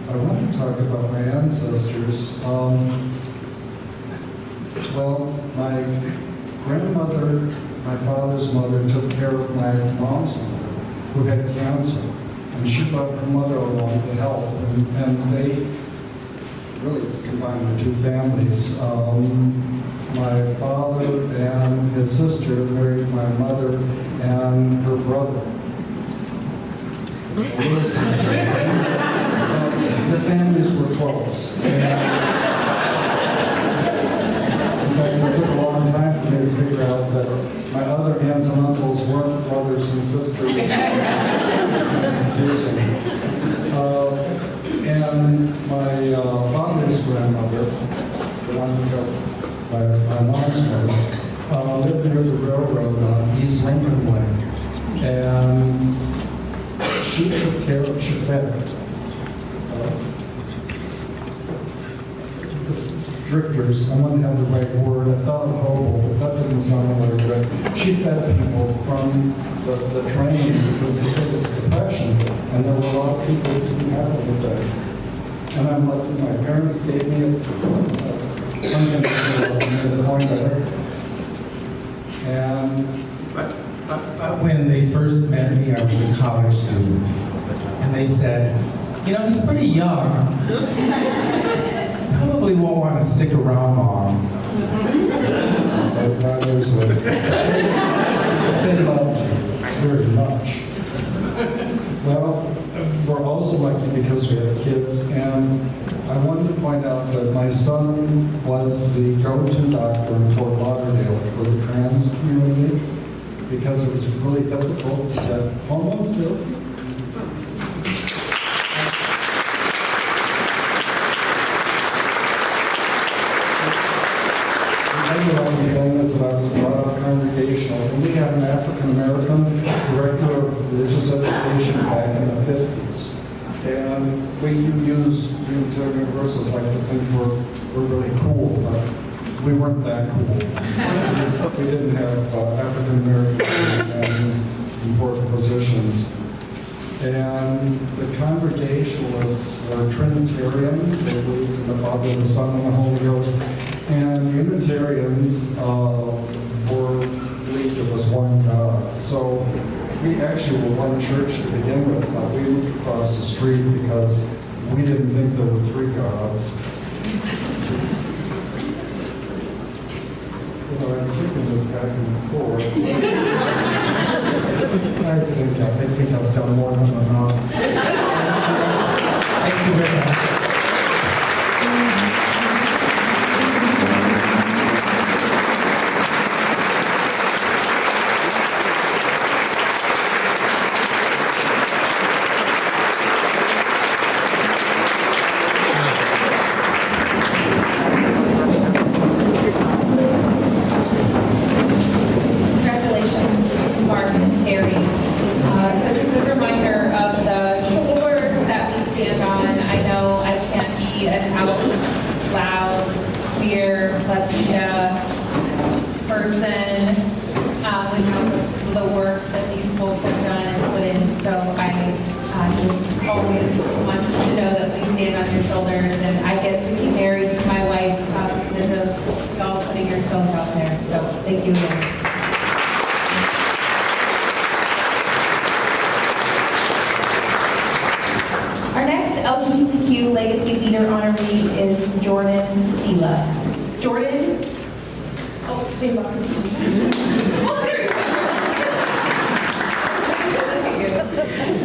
I want to talk about my ancestors. Well, my grandmother, my father's mother, took care of my mom's mother, who had cancer. And she brought her mother along to help, and they really combined the two families. My father and his sister married my mother and her brother. It's a little confusing. the families were close. In fact, it took a long time for me to figure out that my other aunts and uncles weren't brothers and sisters. It was confusing. And my father's grandmother, the one who got my mom's mother, lived near the railroad on East Lincoln Way. And she took care of, she fed drifters. I wouldn't have the right word. I thought of hobo, but that didn't sound very good. She fed people from the train because it was depression, and there were a lot of people who didn't have any fed. And I'm lucky my parents gave me unconditional pointer. And When they first met me, I was a college student, and they said, you know, he's pretty young. Probably won't want to stick around long. 5 years later, they loved you very much. Well, we're also lucky because we have kids, and I wanted to point out that my son was the go-to doctor in Fort Lauderdale for the trans community because it was really difficult to get hormone therapy. Another lucky thing is that I was brought up congregational, and we had an African-American director of religious education back in the 50s. And we use Unitarian Universalists like to think we're really cool, but we weren't that cool. We didn't have African-Americans in important positions. And the Congregationalists were Trinitarians. They believed in the Father, the Son, and the Holy Ghost. And the Unitarians believed it was one God. So we actually were one church to begin with, but we moved across the street because we didn't think there were 3 gods. Well, I'm thinking this back and forth. I think I've done more than enough. Thank you very much. Congratulations, Mark and Terry. Such a good reminder of the shoulders that we stand on. I know I can't be an out, loud, queer, Latina person without the work that these folks have done and put in. So I just always want you to know that we stand on your shoulders, and I get to be married to my wife because of y'all putting yourselves out there. So thank you again. Our next LGBTQ Legacy Leader honoree is Jordan Sela. Jordan, oh, they love me. Oh, there you go.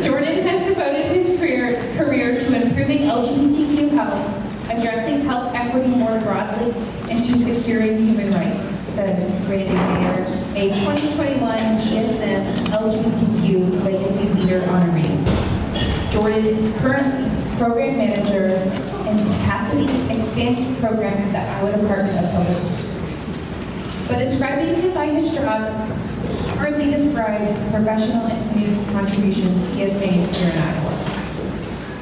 Jordan has devoted his career to improving LGBTQ health, addressing health equity more broadly, and to securing human rights, says Brandon Mayer, a 2021 ESM LGBTQ Legacy Leader honoree. Jordan is currently program manager in the capacity expansion program at the Iowa Department of Public Health. But describing him by his job hardly describes the professional and community contributions he has made here in Iowa.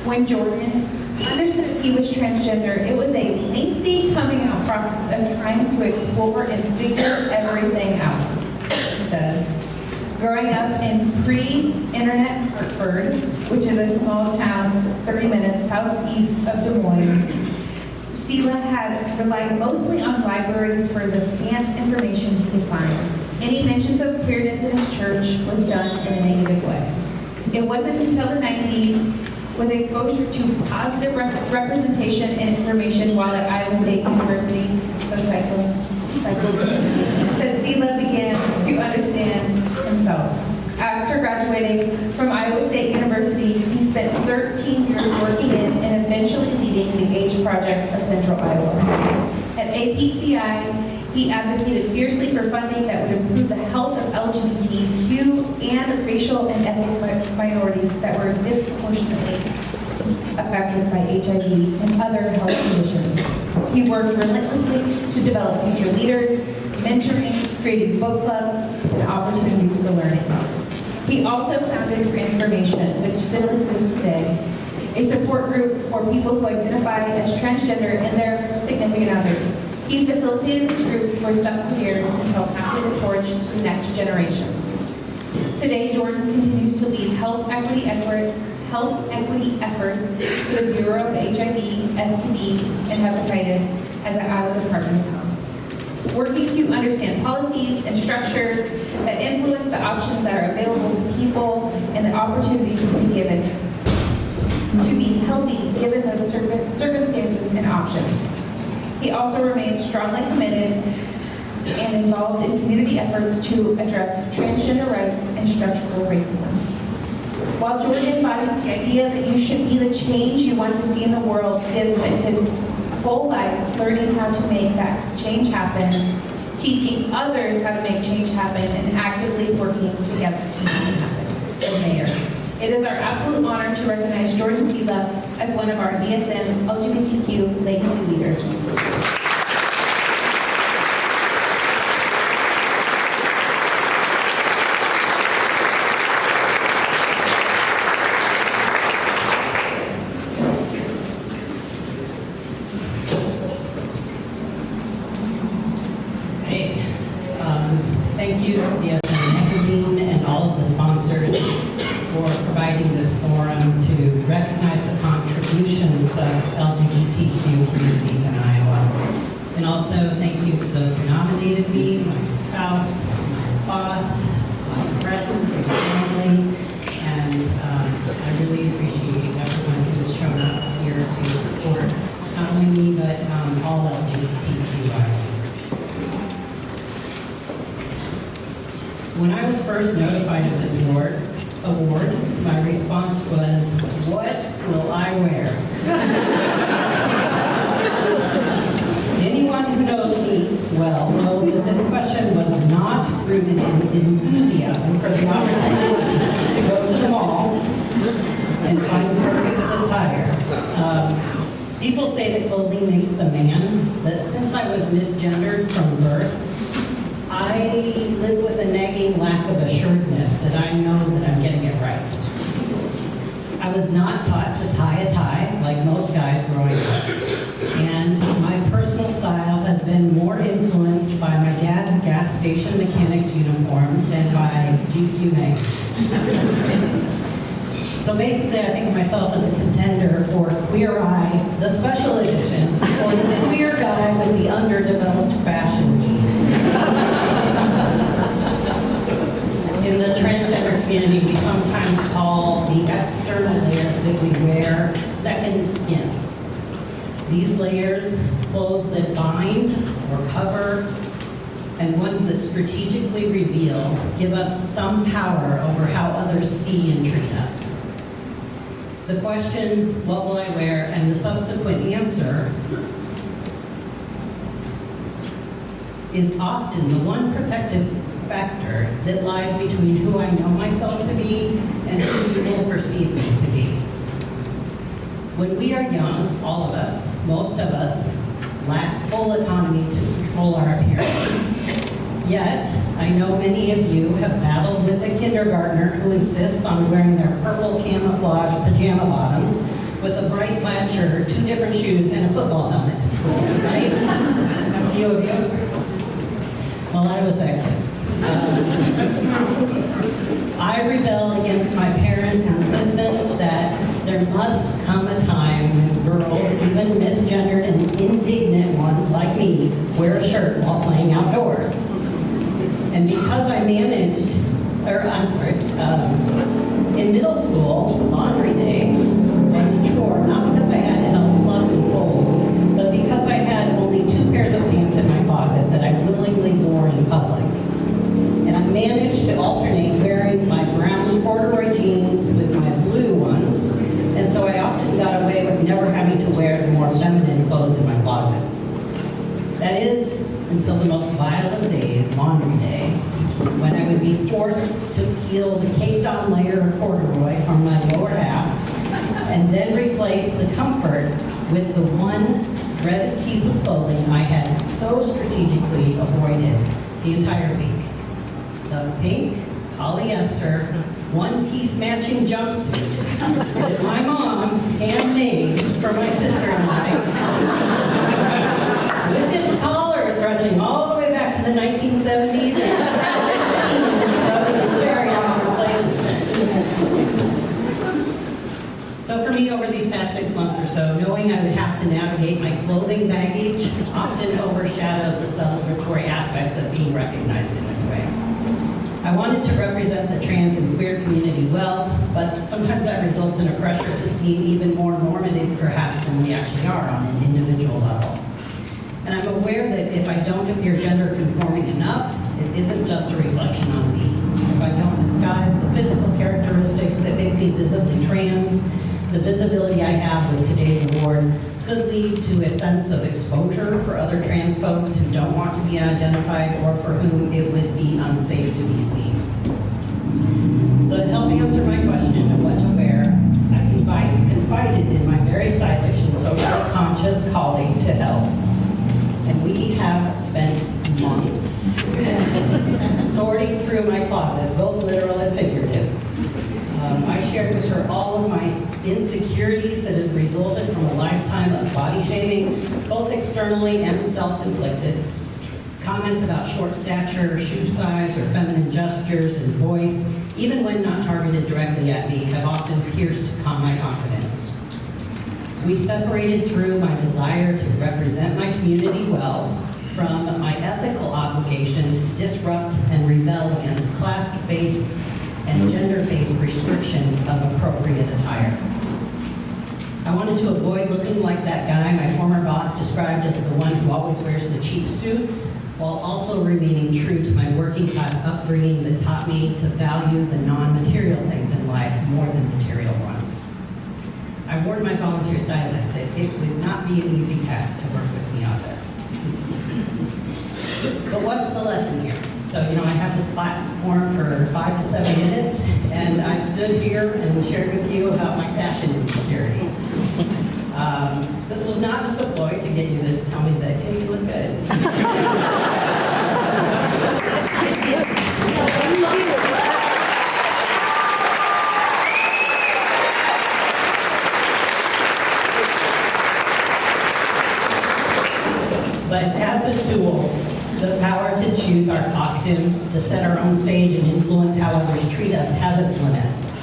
When Jordan understood he was transgender, it was a lengthy coming out process of trying to explore and figure everything out, he says. Growing up in pre-internet Hartford, which is a small town 30 minutes southeast of Des Moines, Sela had relied mostly on libraries for the scant information he could find. Any mentions of queerness in his church was done in a negative way. It wasn't until the 90s, with exposure to positive representation and information while at Iowa State University, that Sela began to understand himself. After graduating from Iowa State University, he spent 13 years working in and eventually Project of Central Iowa. At APCI, he advocated fiercely for funding that would improve the health of LGBTQ and racial and ethnic minorities that were disproportionately affected by HIV and other health conditions. He worked relentlessly to develop future leaders, mentoring, creating book clubs, and opportunities for learning. He also founded Transformation, which still exists today, a support group for people who identify as transgender and their significant others. He facilitated this group for several years until passing the torch to the next generation. Today, Jordan continues to lead health equity efforts for the Bureau of HIV, STD, and Hepatitis at the Iowa Department of Health, working to understand policies and structures that influence the options that are available to people and the opportunities to be given to be healthy given those circumstances and options. He also remains strongly committed and involved in community efforts to address transgender rights and structural racism. While Jordan embodies the idea that you should be the change you want to see in the world, he has spent his whole life learning how to make that change happen, teaching others how to make change happen, and actively working together to make it happen, said Mayor. It is our absolute honor to recognize Jordan Sela as one of our DSM LGBTQ Legacy Leaders. Thank you to DSM Magazine and all of the sponsors for providing this forum to recognize the contributions of LGBTQ communities in Iowa. And also thank you to those who nominated me, my spouse, my boss, my friends, and family. And I really appreciate everyone who has shown up here to support not only me, but all LGBTQ Iowans. When I was first notified of this award, my response was, "What will I wear?" Anyone who knows me well knows that this question was not rooted in enthusiasm for the opportunity to go to the mall and find perfect attire. People say that clothing makes the man, but since I was misgendered from birth, I live with a nagging lack of assuredness that I know that I'm getting it right. I was not taught to tie a tie like most guys growing up, and my personal style has been more influenced by my dad's gas station mechanic's uniform than by GQ magazine. So basically, I think of myself as a contender for Queer Eye, the special edition, for the queer guy with the underdeveloped fashion gene. In the transgender community, we sometimes call the external layers that we wear second skins. These layers, clothes that bind or cover, and ones that strategically reveal, give us some power over how others see and treat us. The question, what will I wear, and the subsequent answer is often the one protective factor that lies between who I know myself to be and who you will perceive me to be. When we are young, all of us, most of us, lack full autonomy to control our appearance. Yet, I know many of you have battled with a kindergartner who insists on wearing their purple camouflage pajama bottoms with a bright plaid shirt, 2 different shoes, and a football helmet to school, right? A few of you? Well, I was that kid. I rebelled against my parents' insistence that there must come a time when girls, even misgendered and indignant ones like me, wear a shirt while playing outdoors. And because I managed, in middle school, laundry day was a chore, not because I had to help fluff and fold, but because I had only 2 pairs of pants in my closet that I willingly wore in public. And I managed to alternate wearing my brown corduroy jeans with my blue ones, and so I often got away with never having to wear the more more feminine clothes in my closets. That is, until the most vile of days, laundry day, when I would be forced to peel the caked-on layer of corduroy from my lower half and then replace the comfort with the one dreaded piece of clothing I had so strategically avoided the entire week. The pink polyester one-piece matching jumpsuit that my mom handmade for my sister and I, with its collar stretching all the way back to the 1970s and scratched seams rubbing in very awkward places. So for me, over these past 6 months or so, knowing I would have to navigate my clothing baggage often overshadowed the celebratory aspects of being recognized in this way. I wanted to represent the trans and queer community well, but sometimes that results in a pressure to seem even more normative perhaps than we actually are on an individual level. And I'm aware that if I don't appear gender conforming enough, it isn't just a reflection on me. If I don't disguise the physical characteristics that make me visibly trans, the visibility I have with today's award could lead to a sense of exposure for other trans folks who don't want to be identified or for whom it would be unsafe to be seen. So to help answer my question of what to wear, I confided in my very stylish and socially conscious colleague to help. And we have spent months sorting through my closets, both literal and figurative. I shared with her all of my insecurities that have resulted from a lifetime of body shaming, both externally and self-inflicted. Comments about short stature, shoe size, or feminine gestures and voice, even when not targeted directly at me, have often pierced my confidence. We separated through my desire to represent my community well from my ethical obligation to disrupt and rebel against class-based and gender-based restrictions of appropriate attire. I wanted to avoid looking like that guy my former boss described as the one who always wears the cheap suits, while also remaining true to my working class upbringing that taught me to value the non-material things in life more than material ones. I warned my volunteer stylist that it would not be an easy task to work with me on this. But what's the lesson here? So, I have this platform for 5 to 7 minutes, and I've stood here and shared with you about my fashion insecurities. This was not just a ploy to get you to tell me that, hey, you look good. But as a tool, the power to choose our costumes, to set our own stage and influence how others treat us has its limits.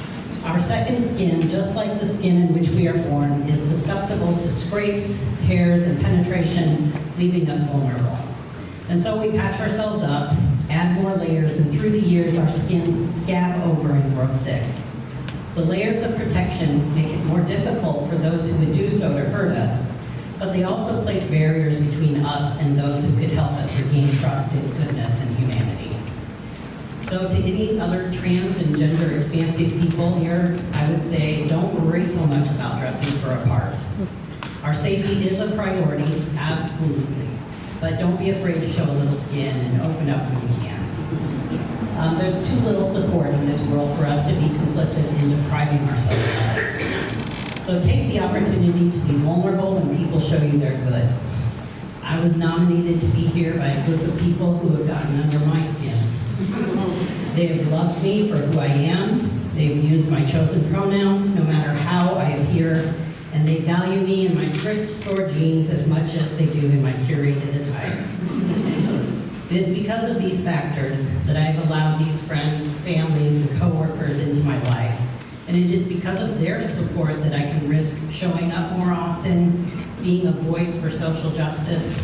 Our second skin, just like the skin in which we are born, is susceptible to scrapes, tears, and penetration, leaving us vulnerable. And so we patch ourselves up, add more layers, and through the years our skins scab over and grow thick. The layers of protection make it more difficult for those who would do so to hurt us, but they also place barriers between us and those who could help us regain trust in goodness and humanity. So to any other trans and gender expansive people here, I would say don't worry so much about dressing for a part. Our safety is a priority, absolutely, but don't be afraid to show a little skin and open up when you can. There's too little support in this world for us to be complicit in depriving ourselves of it. So take the opportunity to be vulnerable when people show you they're good. I was nominated to be here by a group of people who have gotten under my skin. They have loved me for who I am. They've used my chosen pronouns no matter how I appear, and they value me in my thrift store jeans as much as they do in my curated attire. It is because of these factors that I have allowed these friends, families, and coworkers into my life. And it is because of their support that I can risk showing up more often, being a voice for social justice,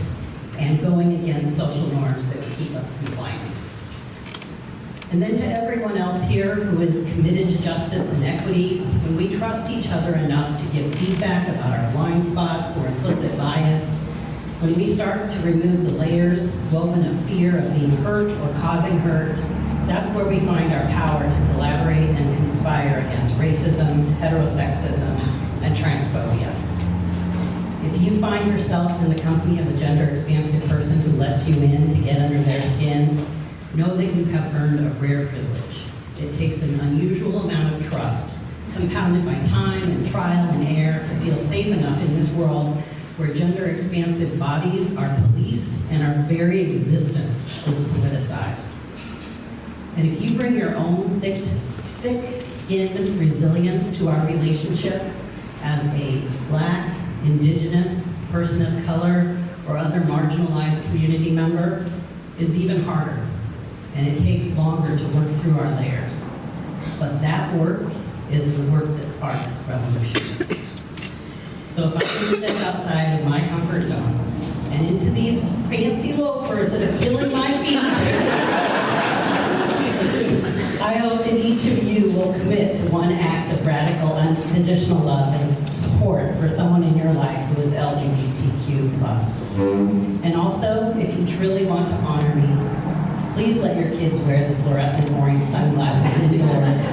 and going against social norms that would keep us compliant. And then to everyone else here who is committed to justice and equity, when we trust each other enough to give feedback about our blind spots or implicit bias, when we start to remove the layers woven of fear of being hurt or causing hurt, that's where we find our power to collaborate and conspire against racism, heterosexism, and transphobia. If you find yourself in the company of a gender-expansive person who lets you in to get under their skin, know that you have earned a rare privilege. It takes an unusual amount of trust, compounded by time and trial and error, to feel safe enough in this world where gender-expansive bodies are policed and our very existence is politicized. And if you bring your own thick-skinned resilience to our relationship as a Black, Indigenous, person of color, or other marginalized community member, it's even harder, and it takes longer to work through our layers. But that work is the work that sparks revolutions. So if I can step outside of my comfort zone and into these fancy loafers that are killing my feet, I hope that each of you will commit to one act of radical, unconditional love and support for someone in your life who is LGBTQ+. And also, if you truly want to honor me, please let your kids wear the fluorescent orange sunglasses indoors.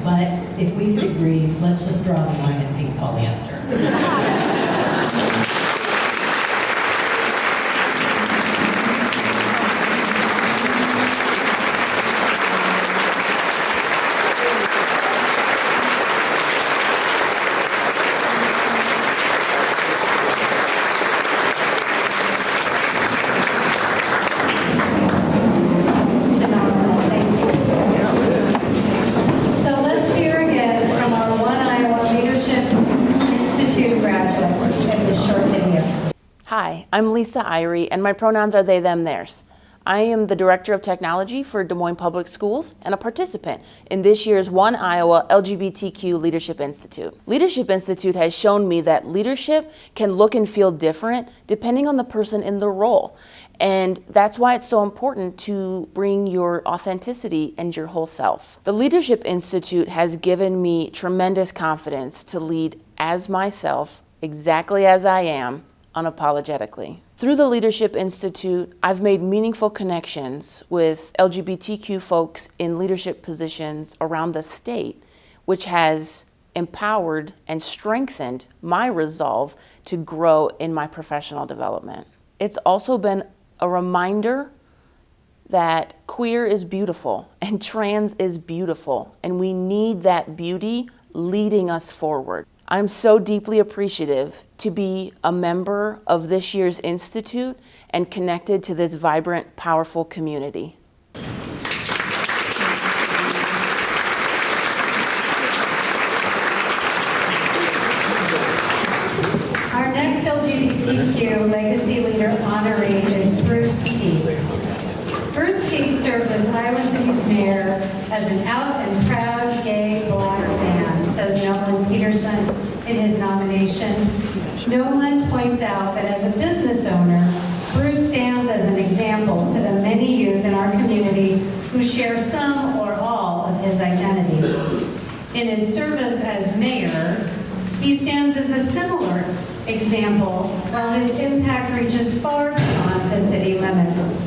But if we could agree, let's just draw the line at pink polyester. So let's hear again from our One Iowa Leadership Institute graduates in this short video. Hi, I'm Lisa Irie, and my pronouns are they, them, theirs. I am the Director of Technology for Des Moines Public Schools and a participant in this year's One Iowa LGBTQ Leadership Institute. Leadership Institute has shown me that leadership can look and feel different depending on the person in the role. And that's why it's so important to bring your authenticity and your whole self. The Leadership Institute has given me tremendous confidence to lead as myself, exactly as I am, unapologetically. Through the Leadership Institute, I've made meaningful connections with LGBTQ folks in leadership positions around the state, which has empowered and strengthened my resolve to grow in my professional development. It's also been a reminder that queer is beautiful and trans is beautiful, and we need that beauty leading us forward. I'm so deeply appreciative to be a member of this year's Institute and connected to this vibrant, powerful community. Our next LGBTQ Legacy Leader honoree is Bruce Teague. Bruce Teague serves as Iowa City's mayor as an out and proud gay Black man, says Nolan Peterson in his nomination. Nolan points out that as a business owner, Bruce stands as an example to the many youth in our community who share some or all of his identities. In his service as mayor, he stands as a similar example while his impact reaches far beyond the city limits.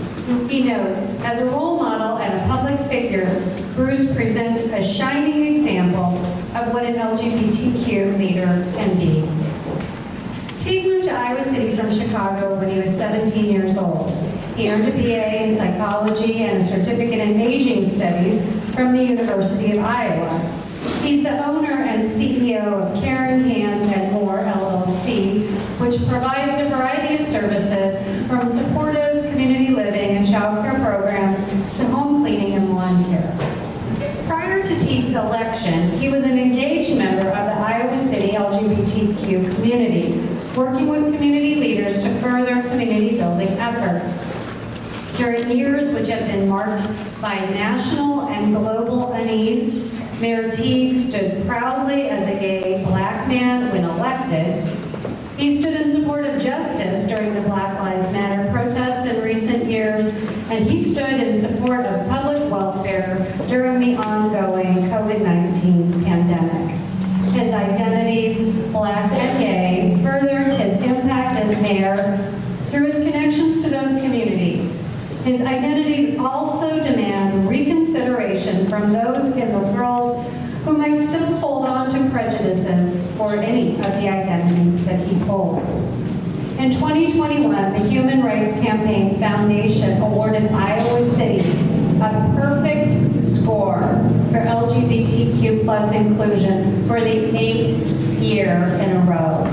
He notes, as a role model and a public figure, Bruce presents a shining example of what an LGBTQ leader can be. Teague moved to Iowa City from Chicago when he was 17 years old. He earned a BA in psychology and a certificate in aging studies from the University of Iowa. He's the owner and CEO of Caring Hands and More, LLC, which provides a variety of services from supportive community living and child care programs to home cleaning and lawn care. Prior to Teague's election, he was an engaged member of the Iowa City LGBTQ community, working with community leaders to further community building efforts. During years which have been marked by national and global unease, Mayor Teague stood proudly as a gay Black man when elected. He stood in support of justice during the Black Lives Matter protests in recent years, and he stood in support of public welfare during the ongoing COVID-19 pandemic. His identities, Black and gay, furthered his impact as mayor through his connections to those communities. His identities also demand reconsideration from those in the world who might still hold on to prejudices for any of the identities that he holds. In 2021, the Human Rights Campaign Foundation awarded Iowa City a perfect score for LGBTQ plus inclusion for the 8th year in a row.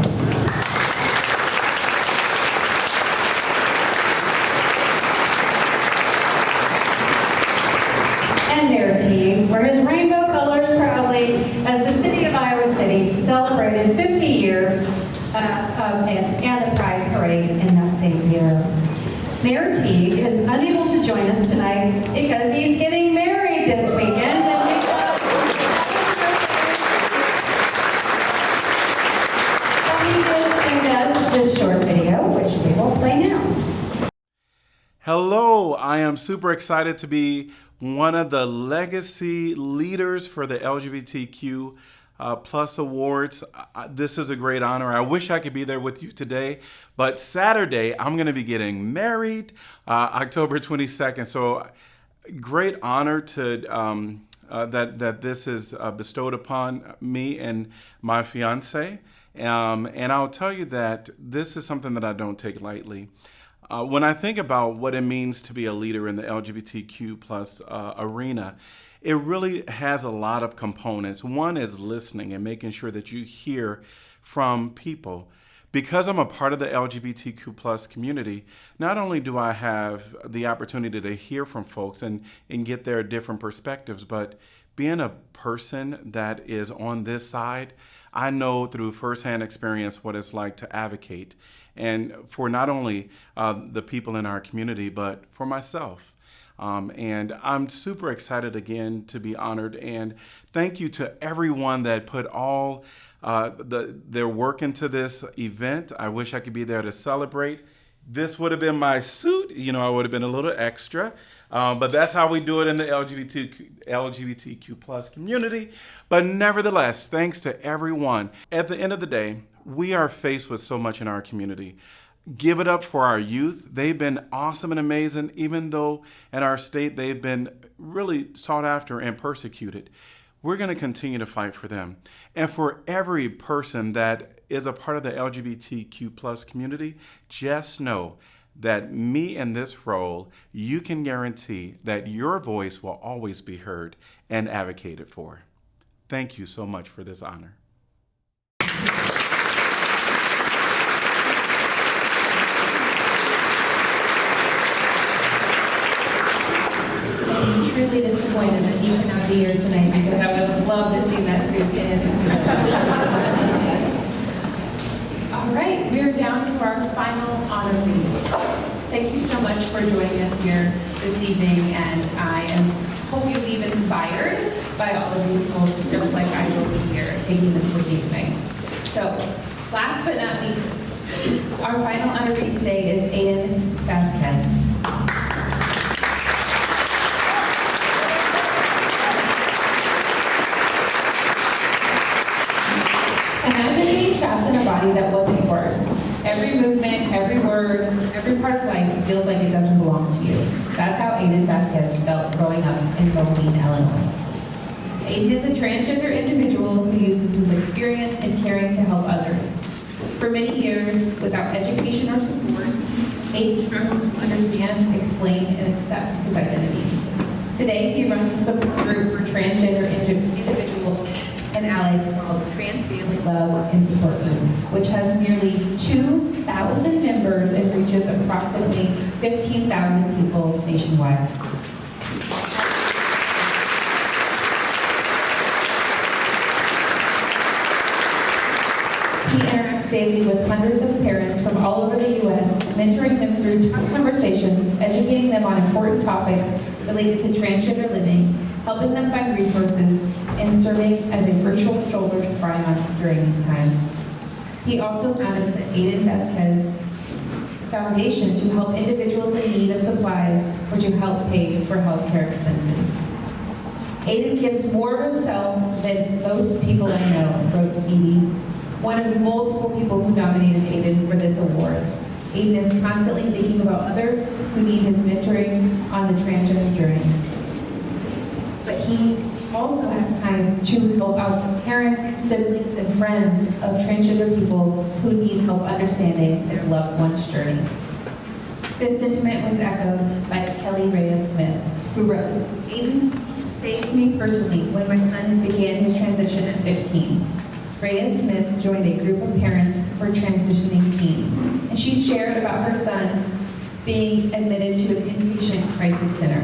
And Mayor Teague, where his rainbow colors proudly as the city of Iowa City celebrated 50 years and the Pride Parade in that same year. Mayor Teague is unable to join us tonight because he's getting married this weekend. And he did send us this short video, which we will play now. Hello, I am super excited to be one of the legacy leaders for the LGBTQ Plus Awards. This is a great honor. I wish I could be there with you today, but Saturday I'm going to be getting married, October 22nd. So great honor to that this is bestowed upon me and my fiance. And I'll tell you that this is something that I don't take lightly. When I think about what it means to be a leader in the LGBTQ plus arena, it really has a lot of components. One is listening and making sure that you hear from people. Because I'm a part of the LGBTQ plus community, not only do I have the opportunity to hear from folks and get their different perspectives, but being a person that is on this side, I know through firsthand experience what it's like to advocate, and for not only the people in our community, but for myself. And I'm super excited again to be honored, and thank you to everyone that put all their work into this event. I wish I could be there to celebrate. This would have been my suit, I would have been a little extra, but that's how we do it in the LGBTQ plus community. But nevertheless, thanks to everyone. At the end of the day, we are faced with so much in our community. Give it up for our youth. They've been awesome and amazing, even though in our state they've been really sought after and persecuted. We're going to continue to fight for them. And for every person that is a part of the LGBTQ plus community, just know that me in this role, you can guarantee that your voice will always be heard and advocated for. Thank you so much for this honor. I'm truly disappointed that he cannot be here tonight because I would have loved to see that suit in. All right, we're down to our final honoree. Thank you so much for joining us here this evening, and I hope you leave inspired by all of these folks, just like I will be here taking this with me tonight. So, last but not least, our final honoree today is Aiden Vasquez. Imagine being trapped in a body that wasn't yours. Every movement, every word, every part of life feels like it doesn't belong to you. That's how Aiden Vasquez felt growing up in Moline, Illinois. Aiden is a transgender individual who uses his experience in caring to help others. For many years, without education or support, Aiden struggled to understand, explain, and accept his identity. Today, he runs a support group for transgender individuals and allies called Trans Family Love and Support Group, which has nearly 2,000 members and reaches approximately 15,000 people nationwide. He interacts daily with hundreds of parents from all over the U.S., mentoring them through tough conversations, educating them on important topics related to transgender living, helping them find resources, and serving as a virtual shoulder to cry on during these times. He also founded the Aiden Vasquez Foundation to help individuals in need of supplies or to help pay for healthcare expenses. Aiden gives more of himself than most people I know, wrote Stevie, one of multiple people who nominated Aiden for this award. Aiden is constantly thinking about others who need his mentoring on the transgender journey. But he also has time to help out parents, siblings, and friends of transgender people who need help understanding their loved one's journey. This sentiment was echoed by Kelly Reyes Smith, who wrote, "Aiden saved me personally when my son began his transition at 15. Reyes Smith joined a group of parents for transitioning teens, and she shared about her son being admitted to an inpatient crisis center.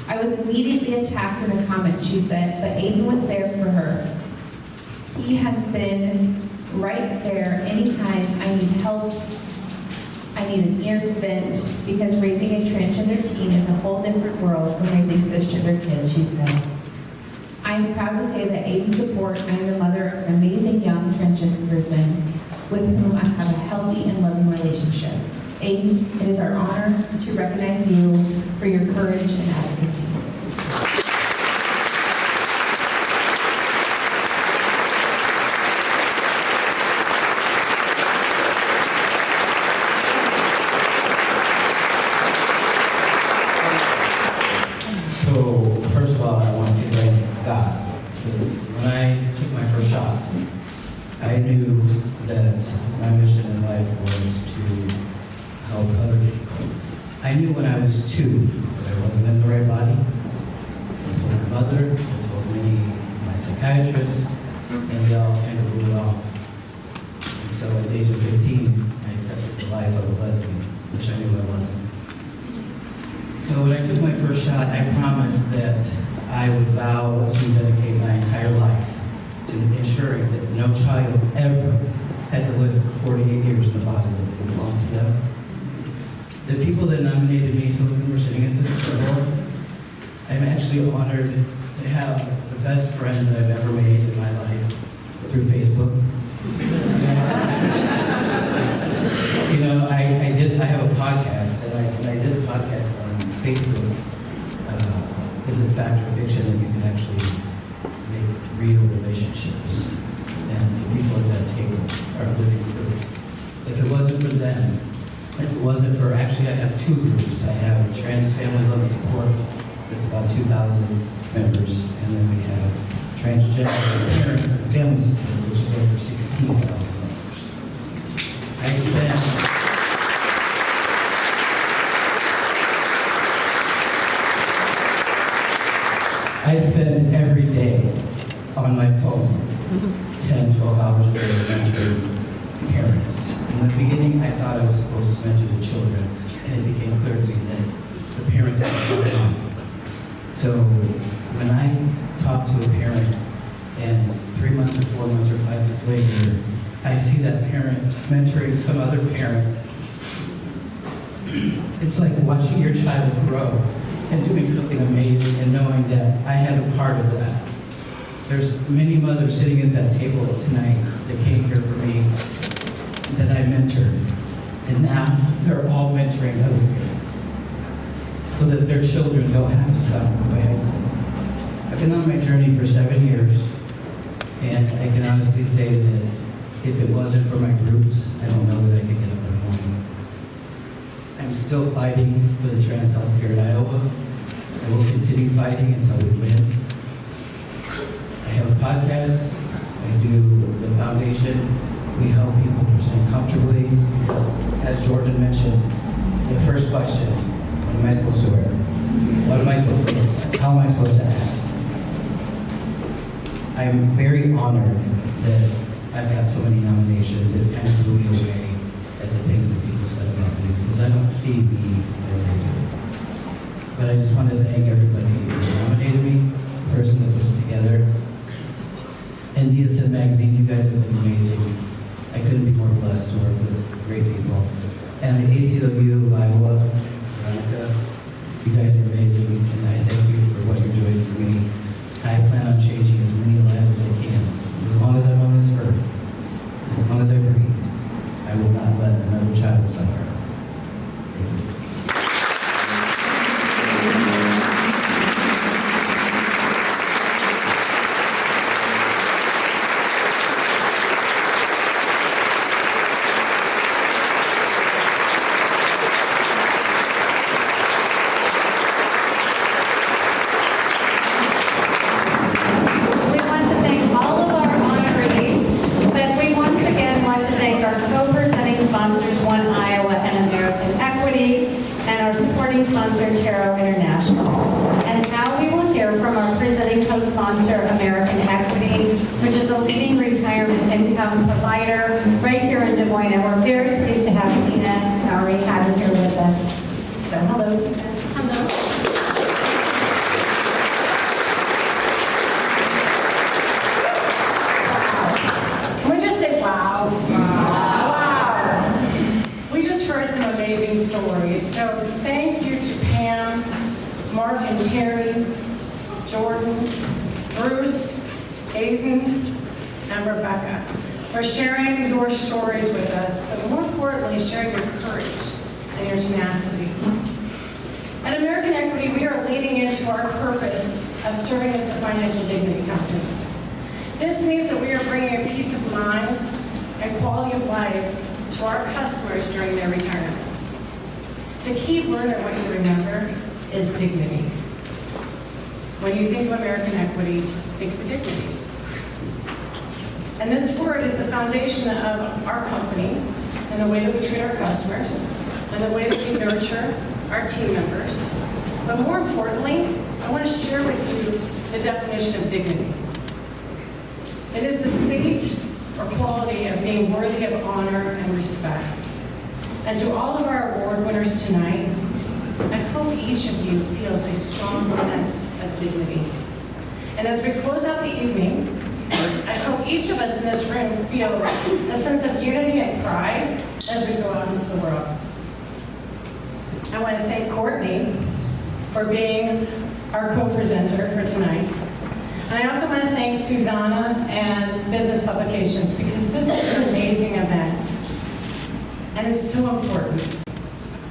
I was immediately attacked in the comments," she said, "but Aiden was there for her. He has been right there anytime I need help, I need an ear to vent, because raising a transgender teen is a whole different world from raising cisgender kids," she said. "I am proud to say that Aiden's support, I am the mother of an amazing young transgender person with whom I have a healthy and loving relationship. Aiden, it is our honor to recognize you for your courage and advocacy." So, first of all, I want to thank God, because when I took my first shot, I knew that my mission in life was to help other people. I knew when I was 2 that I wasn't in the right body. I told my mother, I told many of my psychiatrists, and they all kind of blew it off. And so at the age of 15, I accepted the life of a lesbian, which I knew I wasn't. So when I took my first shot, I promised that I would vow to dedicate my entire life to ensuring that no child ever had to live for 48 years in a body that didn't belong to them. The people that nominated me, some of them were sitting at this table. I'm actually honored to have the best friends that I've ever made in my life through Facebook. You know, I have a podcast, and I did a podcast on Facebook. Is it fact or fiction that you can actually make real relationships? And the people at that table are living proof. If it wasn't for them, if it wasn't for, actually I have 2 groups. I have Trans Family Love and Support, it's about 2,000 members, and then we have Transgender Parents and Family Support, which is over 16,000 members. I spend every day on my phone, 10, 12 hours a day mentoring parents. In the beginning, I thought I was supposed to mentor the children, and it became clear to me that the parents were going on. So when I talk to a parent, and 3 months or 4 months or 5 months later, I see that parent mentoring some other parent, it's like watching your child grow and doing something amazing and knowing that I had a part of that. There's many mothers sitting at that table tonight that came here for me that I mentored, and now they're all mentoring other parents so that their children don't have to suffer the way I did. I've been on my journey for 7 years, and I can honestly say that if it wasn't for my groups, I don't know that I could get up in the morning. I'm still fighting for the trans healthcare in Iowa. I will continue fighting until we win. I have a podcast. I do the foundation. We help people present comfortably because, as Jordan mentioned, the first question, what am I supposed to wear? What am I supposed to look like? How am I supposed to act? I'm very honored that I've got so many nominations. It kind of blew me away at the things that people said about me because I don't see me as they do. But I just want to thank everybody who nominated me, the person that put it together. And DSM Magazine, you guys have been amazing. I couldn't be more blessed to work with great people. And the ACLU of Iowa, Veronica, you guys are amazing, and I thank you for what you're doing for me. I plan on changing as many lives as I can. As long as I'm on this earth, as long as I breathe, I will not let another child suffer. Thank you. co-sponsor Tarot International, and now we will hear from our presenting co-sponsor American Equity, which is a leading retirement income provider right here in Des Moines, and we're very pleased to have Tina Mowry Hatter here with us. So hello, Tina. Hello. Can we just say wow? Wow. We just heard some amazing stories. So thank you to Pam, Mark and Terry, Jordan, Bruce, Aiden, and Rebecca for sharing your stories with us, but more importantly, sharing your courage and your tenacity. At American Equity, we are leading into our purpose of serving as the financial dignity company. This means that we are bringing a peace of mind and quality of life to our customers during their retirement. The key word I want you to remember is dignity. When you think of American Equity, think of dignity. And this word is the foundation of our company and the way that we treat our customers and the way that we nurture our team members. But more importantly, I want to share with you the definition of dignity. It is the state or quality of being worthy of honor and respect. And to all of our award winners tonight, I hope each of you feels a strong sense of dignity. And as we close out the evening, I hope each of us in this room feels a sense of unity and pride as we go out into the world. I want to thank Courtney for being our co-presenter for tonight. And I also want to thank Susanna and Business Publications because this is an amazing event. And it's so important.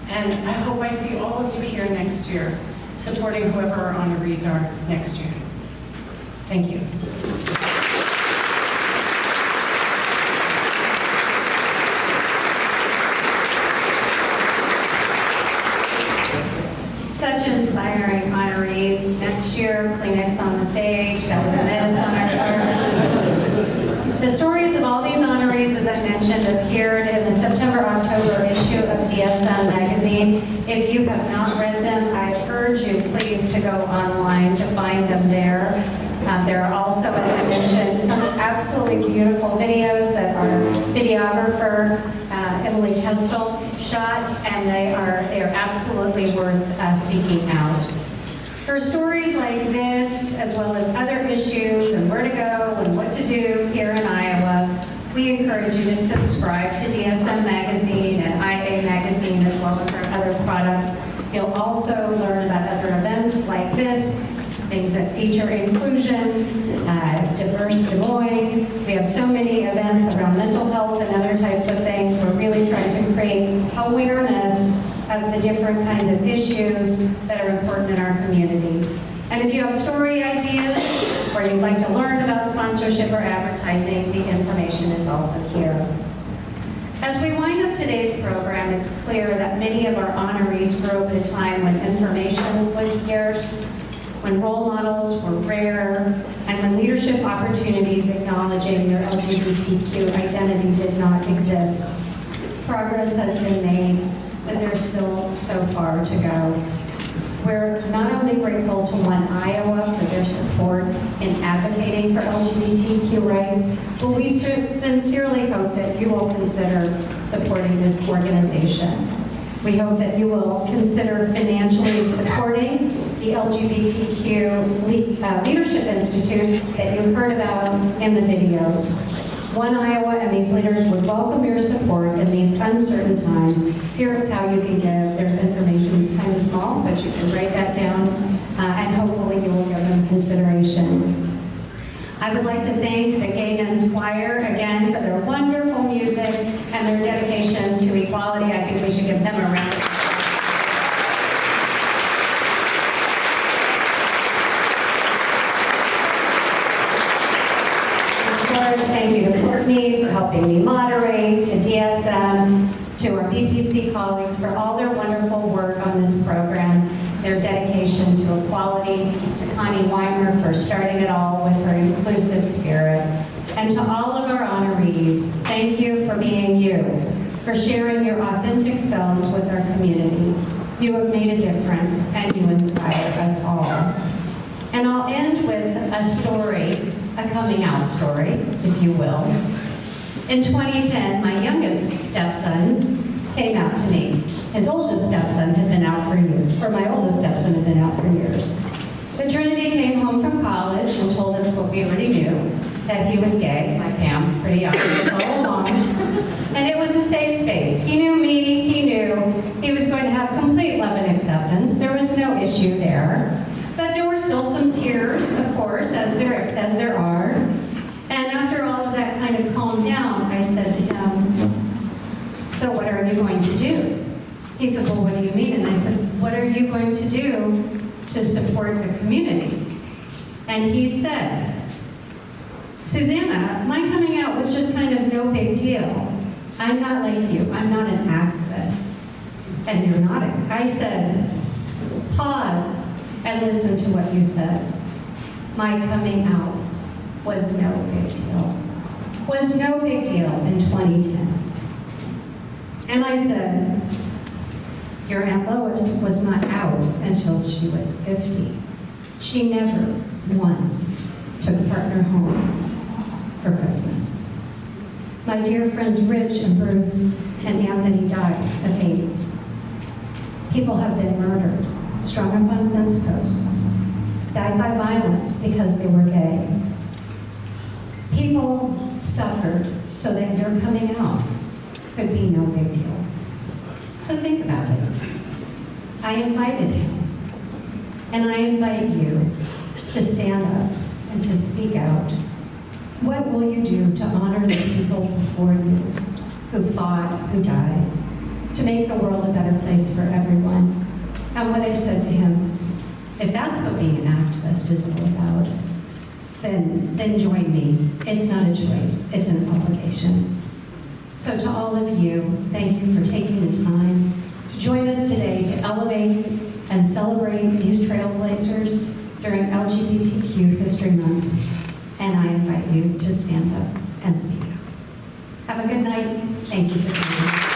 And I hope I see all of you here next year, supporting whoever our honorees are next year. Thank you. Such inspiring honorees. Next year, Kleenex on the stage. That was a miss on our part. The stories of all these honorees, as I mentioned, appeared in the September-October issue of DSM magazine. If you have not read them, I urge you please to go online to find them there. There are also, as I mentioned, some absolutely beautiful videos that our videographer, Emily Kestel, shot, and they are absolutely worth seeking out. For stories like this, as well as other issues and where to go and what to do here in Iowa, we encourage you to subscribe to DSM Magazine and IA Magazine, as well as our other products. You'll also learn about other events like this, things that feature inclusion, diverse Des Moines. We have so many events around mental health and other types of things. We're really trying to create awareness of the different kinds of issues that are important in our community. And if you have story ideas or you'd like to learn about sponsorship or advertising, the information is also here. As we wind up today's program, it's clear that many of our honorees grew up at a time when information was scarce, when role models were rare, and when leadership opportunities acknowledging their LGBTQ identity did not exist. Progress has been made, but there's still so far to go. We're not only grateful to One Iowa for their support in advocating for LGBTQ rights, but we sincerely hope that you will consider supporting this organization. We hope that you will consider financially supporting the LGBTQ Leadership Institute that you heard about in the videos. One Iowa and these leaders would welcome your support in these uncertain times. Here's how you can give. There's information, it's kind of small, but you can write that down, and hopefully you will give them consideration. I would like to thank the Gay Men's Choir again for their wonderful music and their dedication to equality. I think we should give them a round of applause. Thank you to Courtney for helping me moderate, to DSM, to our BPC colleagues for all their wonderful work on this program, their dedication to equality, to Connie Weimer for starting it all with her inclusive spirit, and to all of our honorees, thank you for being you, for sharing your authentic selves with our community. You have made a difference, and you inspire us all. And I'll end with a story, a coming out story, if you will. In 2010, my youngest stepson came out to me. His oldest stepson had been out for years, or my oldest stepson had been out for years. But Trinity came home from college and told him what we already knew, that he was gay, like Pam, pretty obvious all along. And it was a safe space. He knew me, he knew he was going to have complete love and acceptance. There was no issue there. But there were still some tears, of course, as there are. And after all of that kind of calmed down, I said to him, so what are you going to do? He said, well, what do you mean? And I said, what are you going to do to support the community? And he said, Susanna, my coming out was just kind of no big deal. I'm not like you. I'm not an activist. And you're not. I said, pause and listen to what you said. My coming out was no big deal. Was no big deal in 2010. And I said, your Aunt Lois was not out until she was 50. She never once took a partner home for Christmas. My dear friends Rich and Bruce and Anthony died of AIDS. People have been murdered, strung up on fence posts, died by violence because they were gay. People suffered so that their coming out could be no big deal. So think about it. I invited him, and I invite you to stand up and to speak out. What will you do to honor the people before you who fought, who died, to make the world a better place for everyone? And what I said to him, if that's what being an activist is all about, then join me. It's not a choice, it's an obligation. So to all of you, thank you for taking the time to join us today to elevate and celebrate these trailblazers during LGBTQ History Month. And I invite you to stand up and speak out. Have a good night. Thank you for coming.